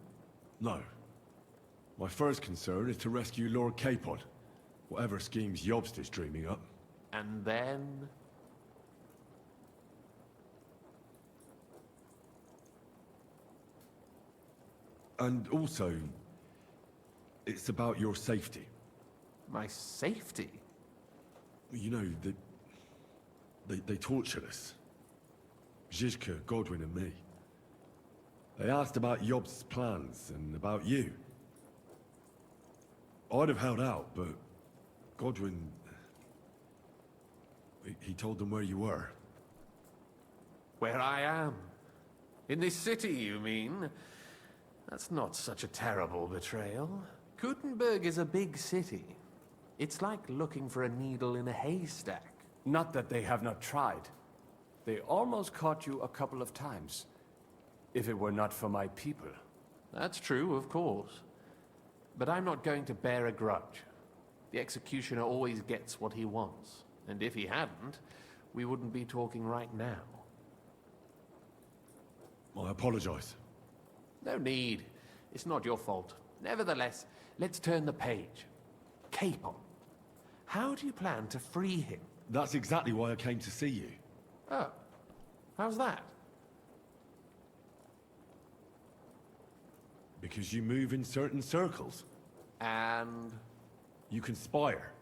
No. My first concern is to rescue Lord Capon, whatever schemes Jobst is dreaming up. And then... And also, it's about your safety. My safety? You know, they tortured us. Zizka, Godwin and me. They asked about Jobst's plans and about you. I'd have held out, but Godwin... He told them where you were. Where I am? In this city, you mean? That's not such a terrible betrayal. Kuttenberg is a big city. It's like looking for a needle in a haystack. Not that they have not tried. They almost caught you a couple of times. If it were not for my people. That's true, of course. But I'm not going to bear a grudge. The executioner always gets what he wants. And if he hadn't, we wouldn't be talking right now. I apologize. No need. It's not your fault. Nevertheless, let's turn the page. Capon. How do you plan to free him? That's exactly why I came to see you. Oh. How's that? Because you move in certain circles. And... You conspire.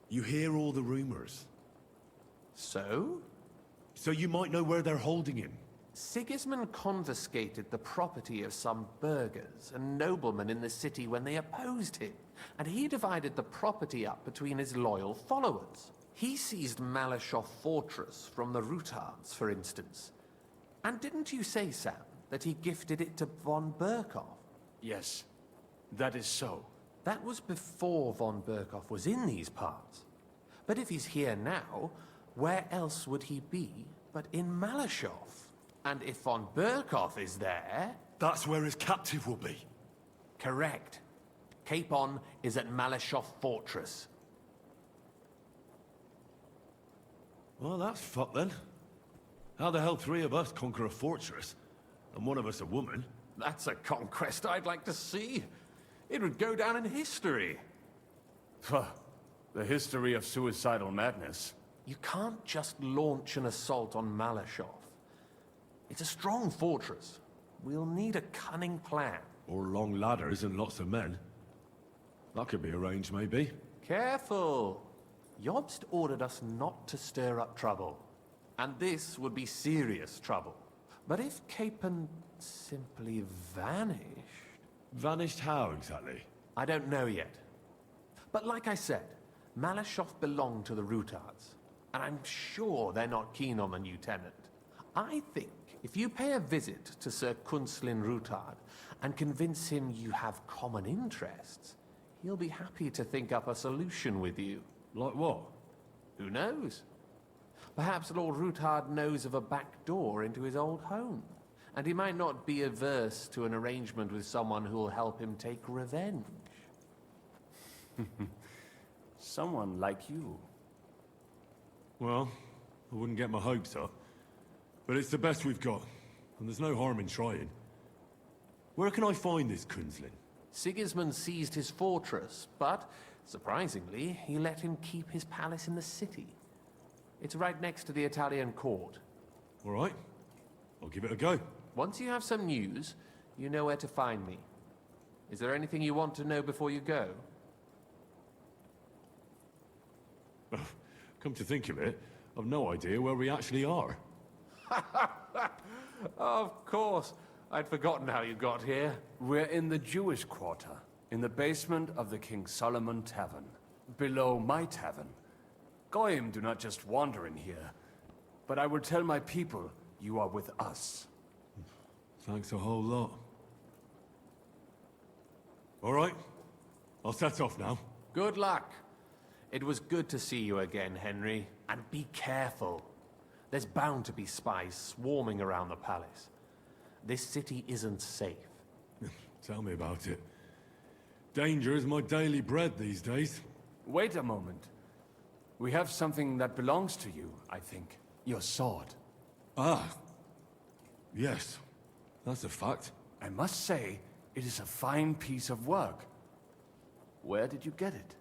You hear all the rumors. So? So you might know where they're holding him. Sigismund confiscated the property of some burghers and noblemen in the city when they opposed him, and he divided the property up between his loyal followers. He seized Malashov Fortress from the Rutards, for instance. And didn't you say, Sam, that he gifted it to von Berkhoff? Yes, that is so. That was before von Berkhoff was in these parts. But if he's here now, where else would he be but in Malashov? And if von Berkhoff is there... That's where his captive will be. Correct. Capon is at Malashov Fortress. Well, that's fucked then. How the hell 3 of us conquer a fortress, and one of us a woman? That's a conquest I'd like to see. It would go down in history. The history of suicidal madness. You can't just launch an assault on Malashov. It's a strong fortress. We'll need a cunning plan. Or long ladders and lots of men. That could be arranged, maybe. Careful! Jobst ordered us not to stir up trouble. And this would be serious trouble. But if Capon simply vanished... Vanished how, exactly? I don't know yet. But like I said, Malashov belonged to the Rutards. And I'm sure they're not keen on the new tenant. I think if you pay a visit to Sir Kunslin Rutard and convince him you have common interests, he'll be happy to think up a solution with you. Like what? Who knows? Perhaps Lord Rutard knows of a back door into his old home, and he might not be averse to an arrangement with someone who'll help him take revenge. Someone like you. Well, I wouldn't get my hopes up. But it's the best we've got, and there's no harm in trying. Where can I find this Kunslin? Sigismund seized his fortress, but, surprisingly, he let him keep his palace in the city. It's right next to the Italian court. All right. I'll give it a go. Once you have some news, you know where to find me. Is there anything you want to know before you go? Come to think of it, I've no idea where we actually are. Of course. I'd forgotten how you got here. We're in the Jewish quarter, in the basement of the King Solomon Tavern, below my tavern. Goyim do not just wander in here, but I will tell my people you are with us. Thanks a whole lot. All right, I'll set off now. Good luck. It was good to see you again, Henry. And be careful. There's bound to be spies swarming around the palace. This city isn't safe. Tell me about it. Danger is my daily bread these days. Wait a moment. We have something that belongs to you, I think. Your sword. Ah. Yes. That's a fact. I must say, it is a fine piece of work. Where did you get it?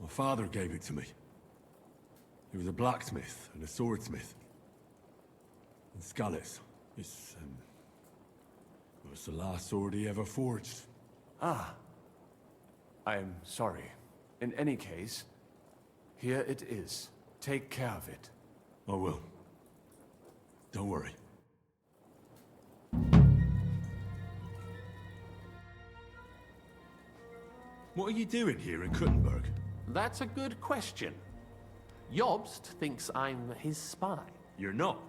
My father gave it to me. He was a blacksmith and a swordsmith. In Skalitz. It was the last sword he ever forged. Ah. I'm sorry. In any case, here it is. Take care of it. I will. Don't worry. What are you doing here in Kuttenberg? That's a good question. Jobst thinks I'm his spy. You're not.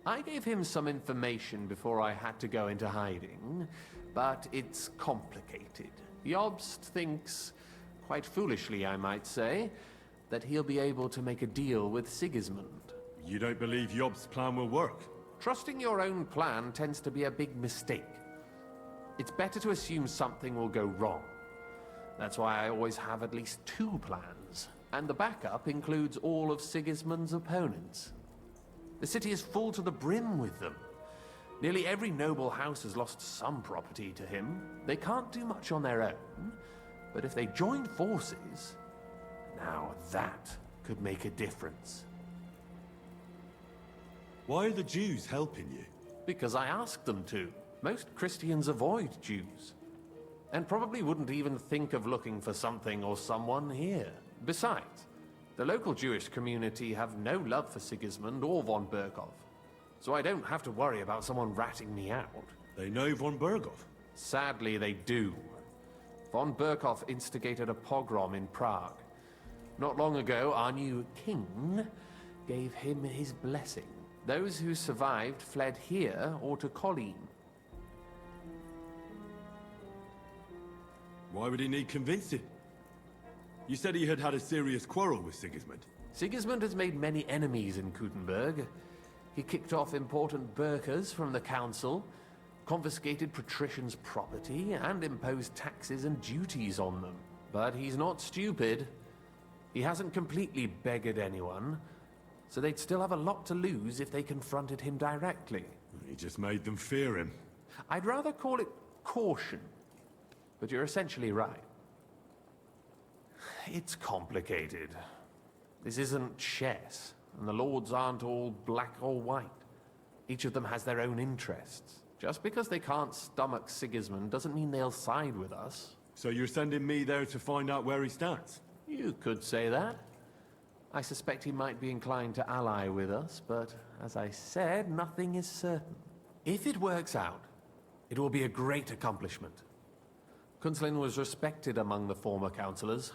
I gave him some information before I had to go into hiding, but it's complicated. Jobst thinks, quite foolishly I might say, that he'll be able to make a deal with Sigismund. You don't believe Jobst's plan will work? Trusting your own plan tends to be a big mistake. It's better to assume something will go wrong. That's why I always have at least 2 plans, and the backup includes all of Sigismund's opponents. The city is full to the brim with them. Nearly every noble house has lost some property to him. They can't do much on their own, but if they join forces, now that could make a difference. Why are the Jews helping you? Because I asked them to. Most Christians avoid Jews, and probably wouldn't even think of looking for something or someone here. Besides, the local Jewish community have no love for Sigismund or von Berkov, so I don't have to worry about someone ratting me out. They know von Berkov? Sadly, they do. Von Berkov instigated a pogrom in Prague. Not long ago, our new king gave him his blessing. Those who survived fled here or to Colleen. Why would he need convincing? You said he had had a serious quarrel with Sigismund. Sigismund has made many enemies in Kuttenberg. He kicked off important burghers from the council, confiscated patricians' property, and imposed taxes and duties on them. But he's not stupid. He hasn't completely beggared anyone, so they'd still have a lot to lose if they confronted him directly. He just made them fear him. I'd rather call it caution, but you're essentially right. It's complicated. This isn't chess, and the lords aren't all black or white. Each of them has their own interests. Just because they can't stomach Sigismund doesn't mean they'll side with us. So you're sending me there to find out where he stands? You could say that. I suspect he might be inclined to ally with us, but as I said, nothing is certain. If it works out, it will be a great accomplishment. Kunslin was respected among the former councillors.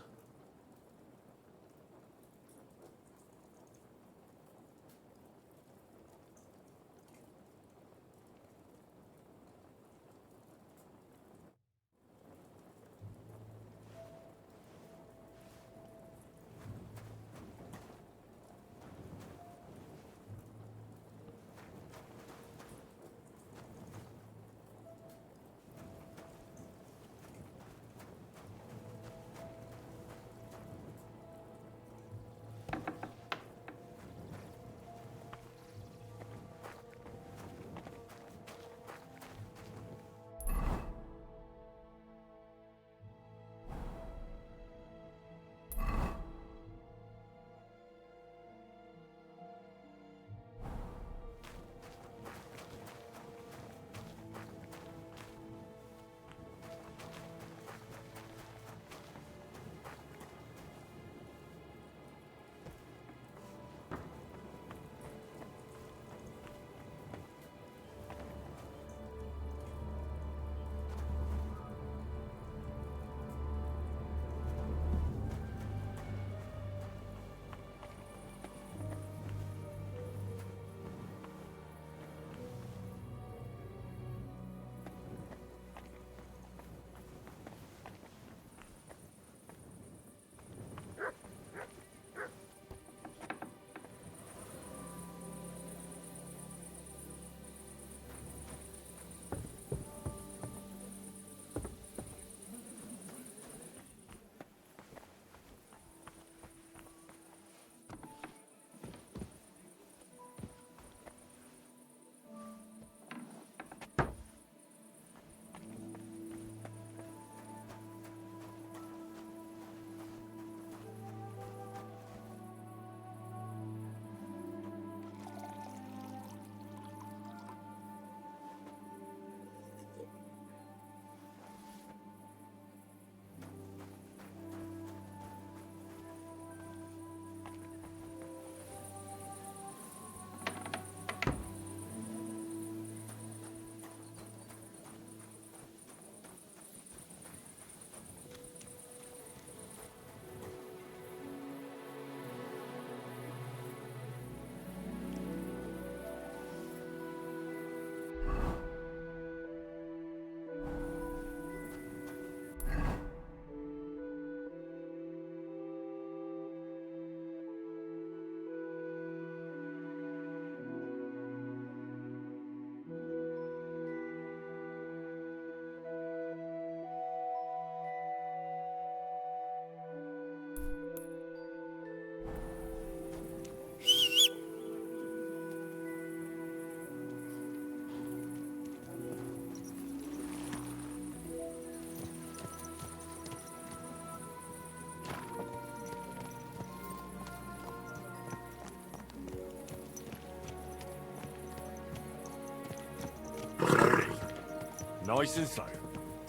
Nice and slow.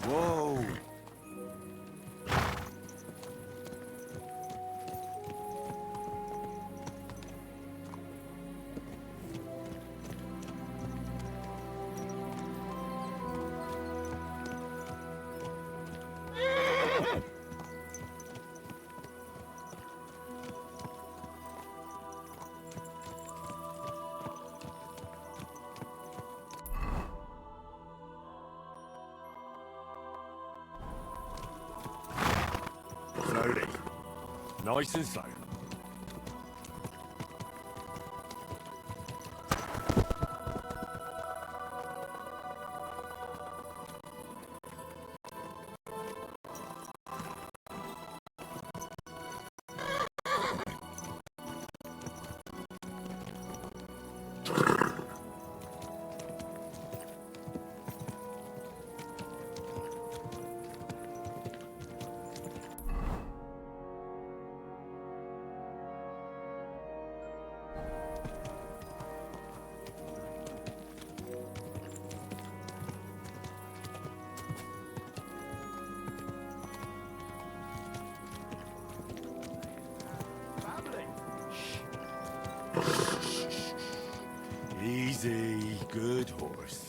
Whoa! Slowly. Nice and slow. Easy, good horse.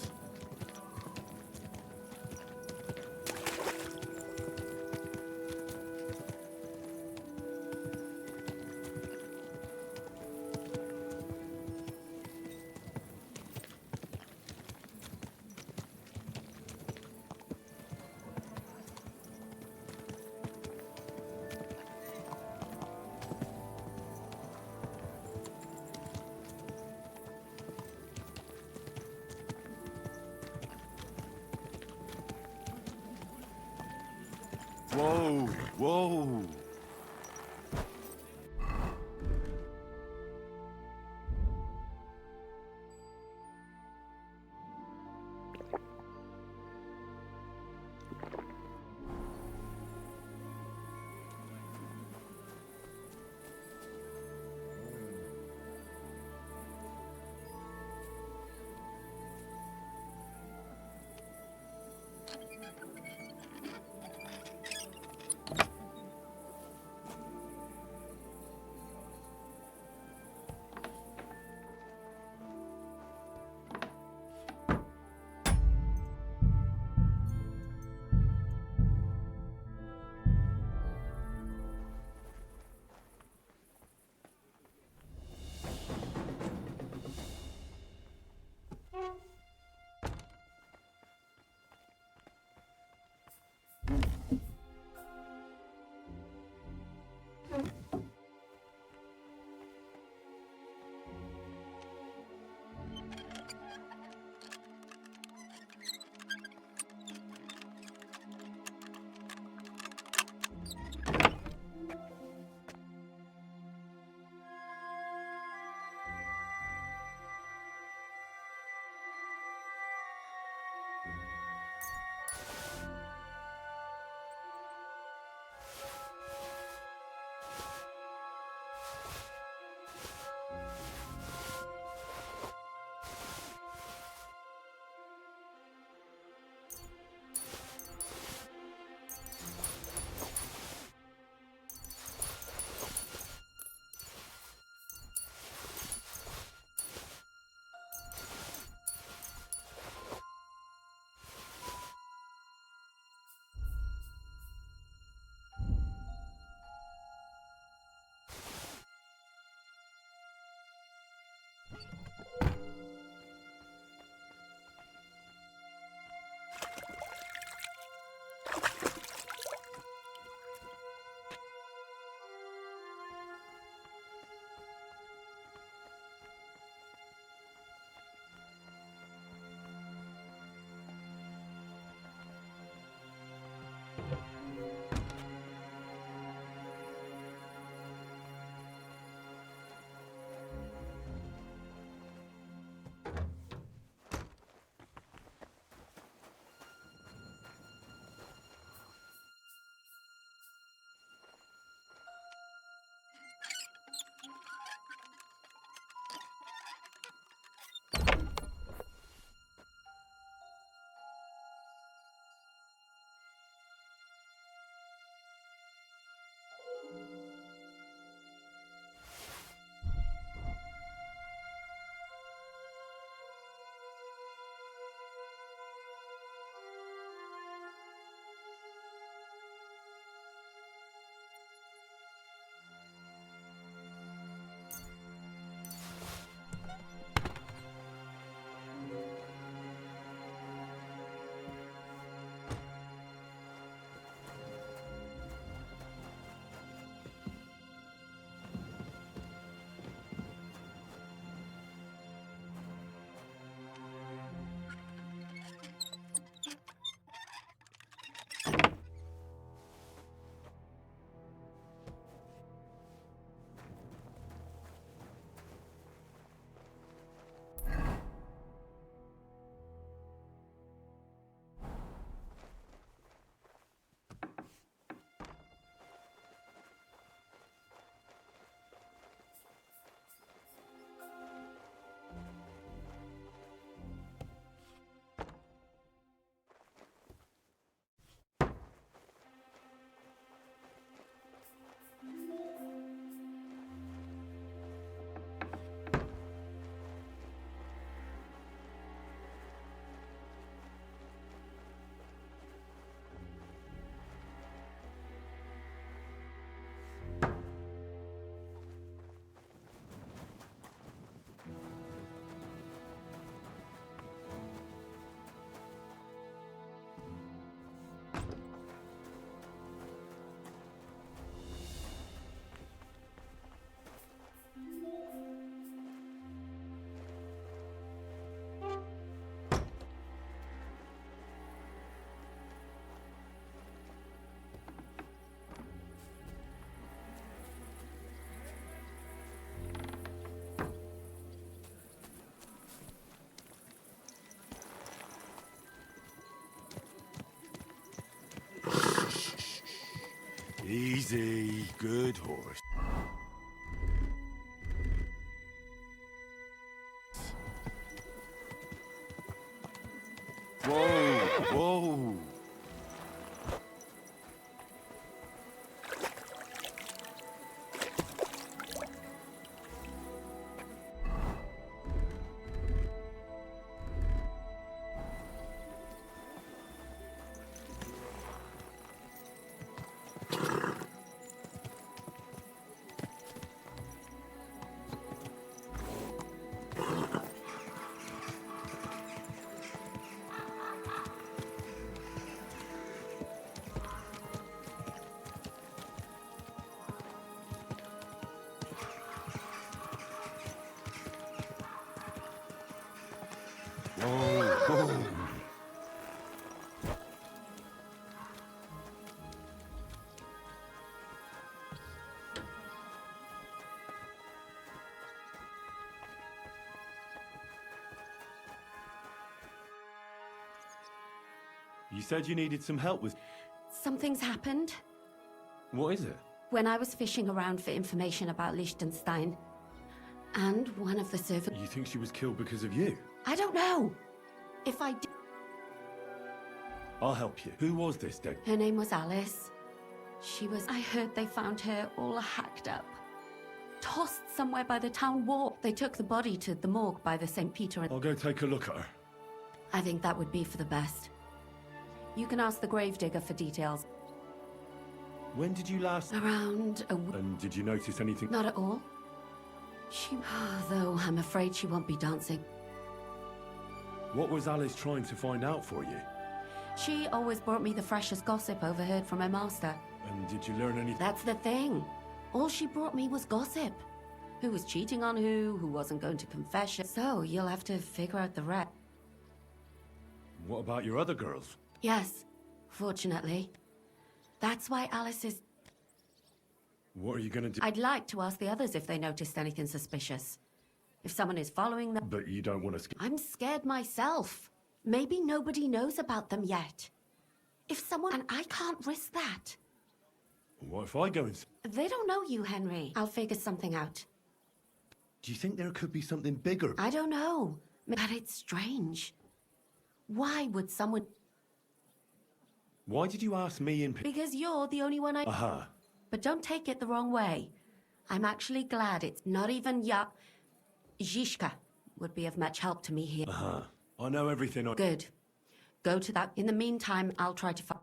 Whoa, whoa. Easy. Good horse. Whoa! Whoa! Whoa! You said you needed some help with... Something's happened. What is it? When I was fishing around for information about Liechtenstein, and one of the servants... You think she was killed because of you? I don't know. If I did... I'll help you. Who was this dead? Her name was Alice. She was... I heard they found her all hacked up. Tossed somewhere by the town wall. They took the body to the morgue by the St. Peter and... I'll go take a look at her. I think that would be for the best. You can ask the gravedigger for details. When did you last... Around a week. And did you notice anything... Not at all. She... Though I'm afraid she won't be dancing. What was Alice trying to find out for you? She always brought me the freshest gossip overheard from her master. And did you learn anything? That's the thing. All she brought me was gossip. Who was cheating on who wasn't going to confession. So you'll have to figure out the rest. What about your other girls? Yes, fortunately. That's why Alice is... What are you gonna do? I'd like to ask the others if they noticed anything suspicious. If someone is following them... But you don't want to... I'm scared myself. Maybe nobody knows about them yet. If someone... And I can't risk that. What if I go and... They don't know you, Henry. I'll figure something out. Do you think there could be something bigger? I don't know. But it's strange. Why would someone... Why did you ask me in... Because you're the only one I... Aha. But don't take it the wrong way. I'm actually glad it's not even Zhishka would be of much help to me here. Aha. I know everything I... Good. Go to that. In the meantime, I'll try to find...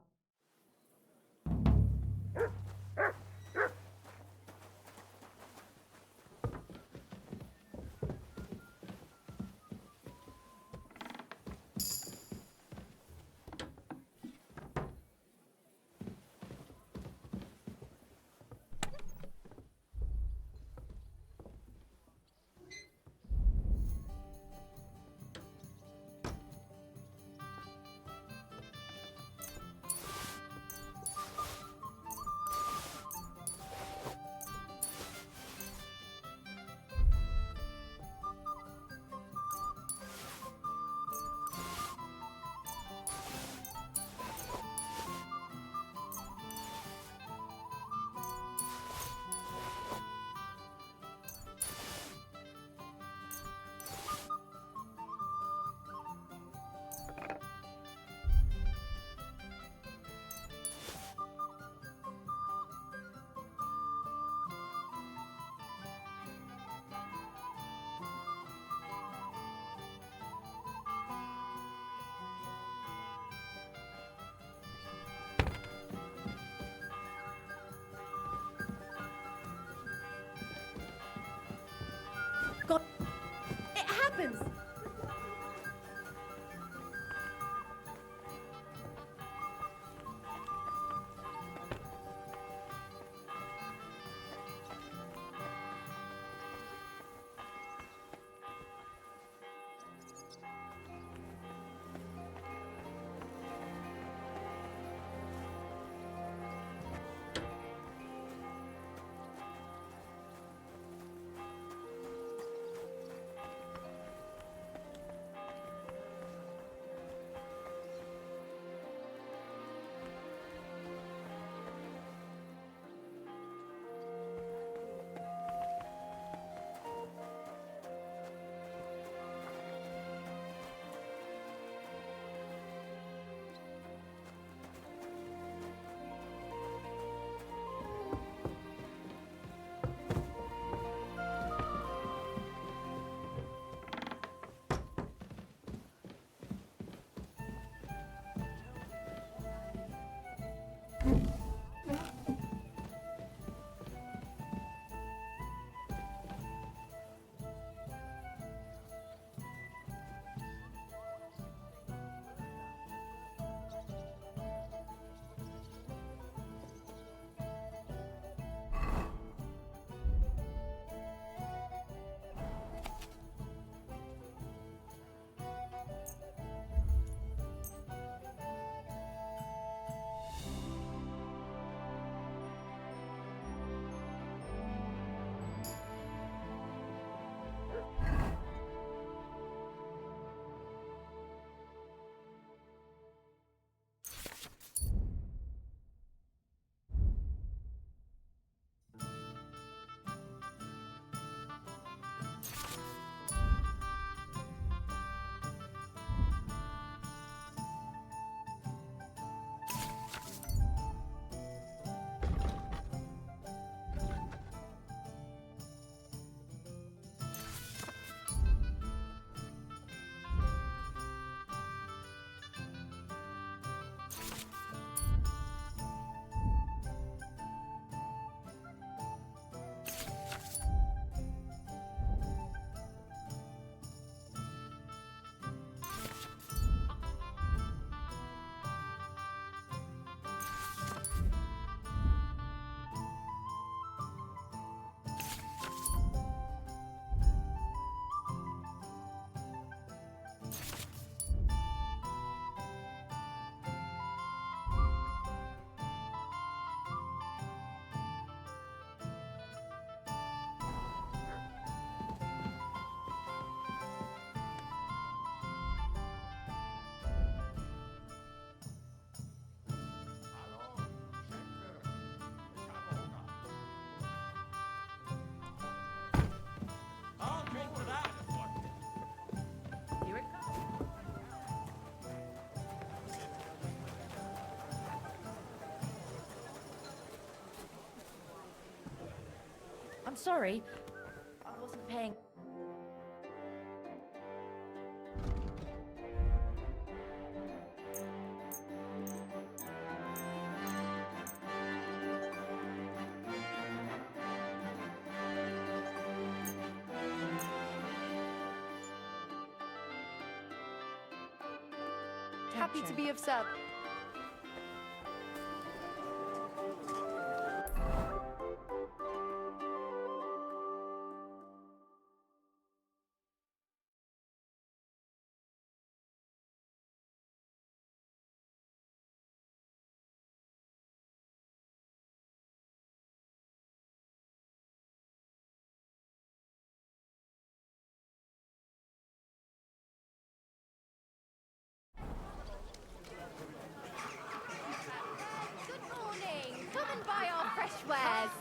God, it happens! Sorry, I wasn't paying. Happy to be of service. Good morning. Come and buy our fresh wares.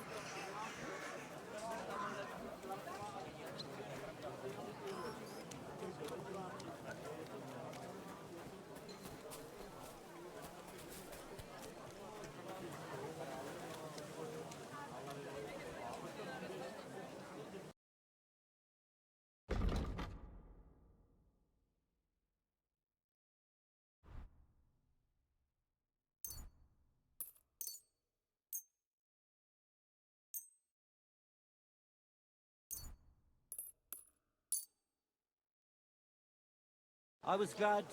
I was glad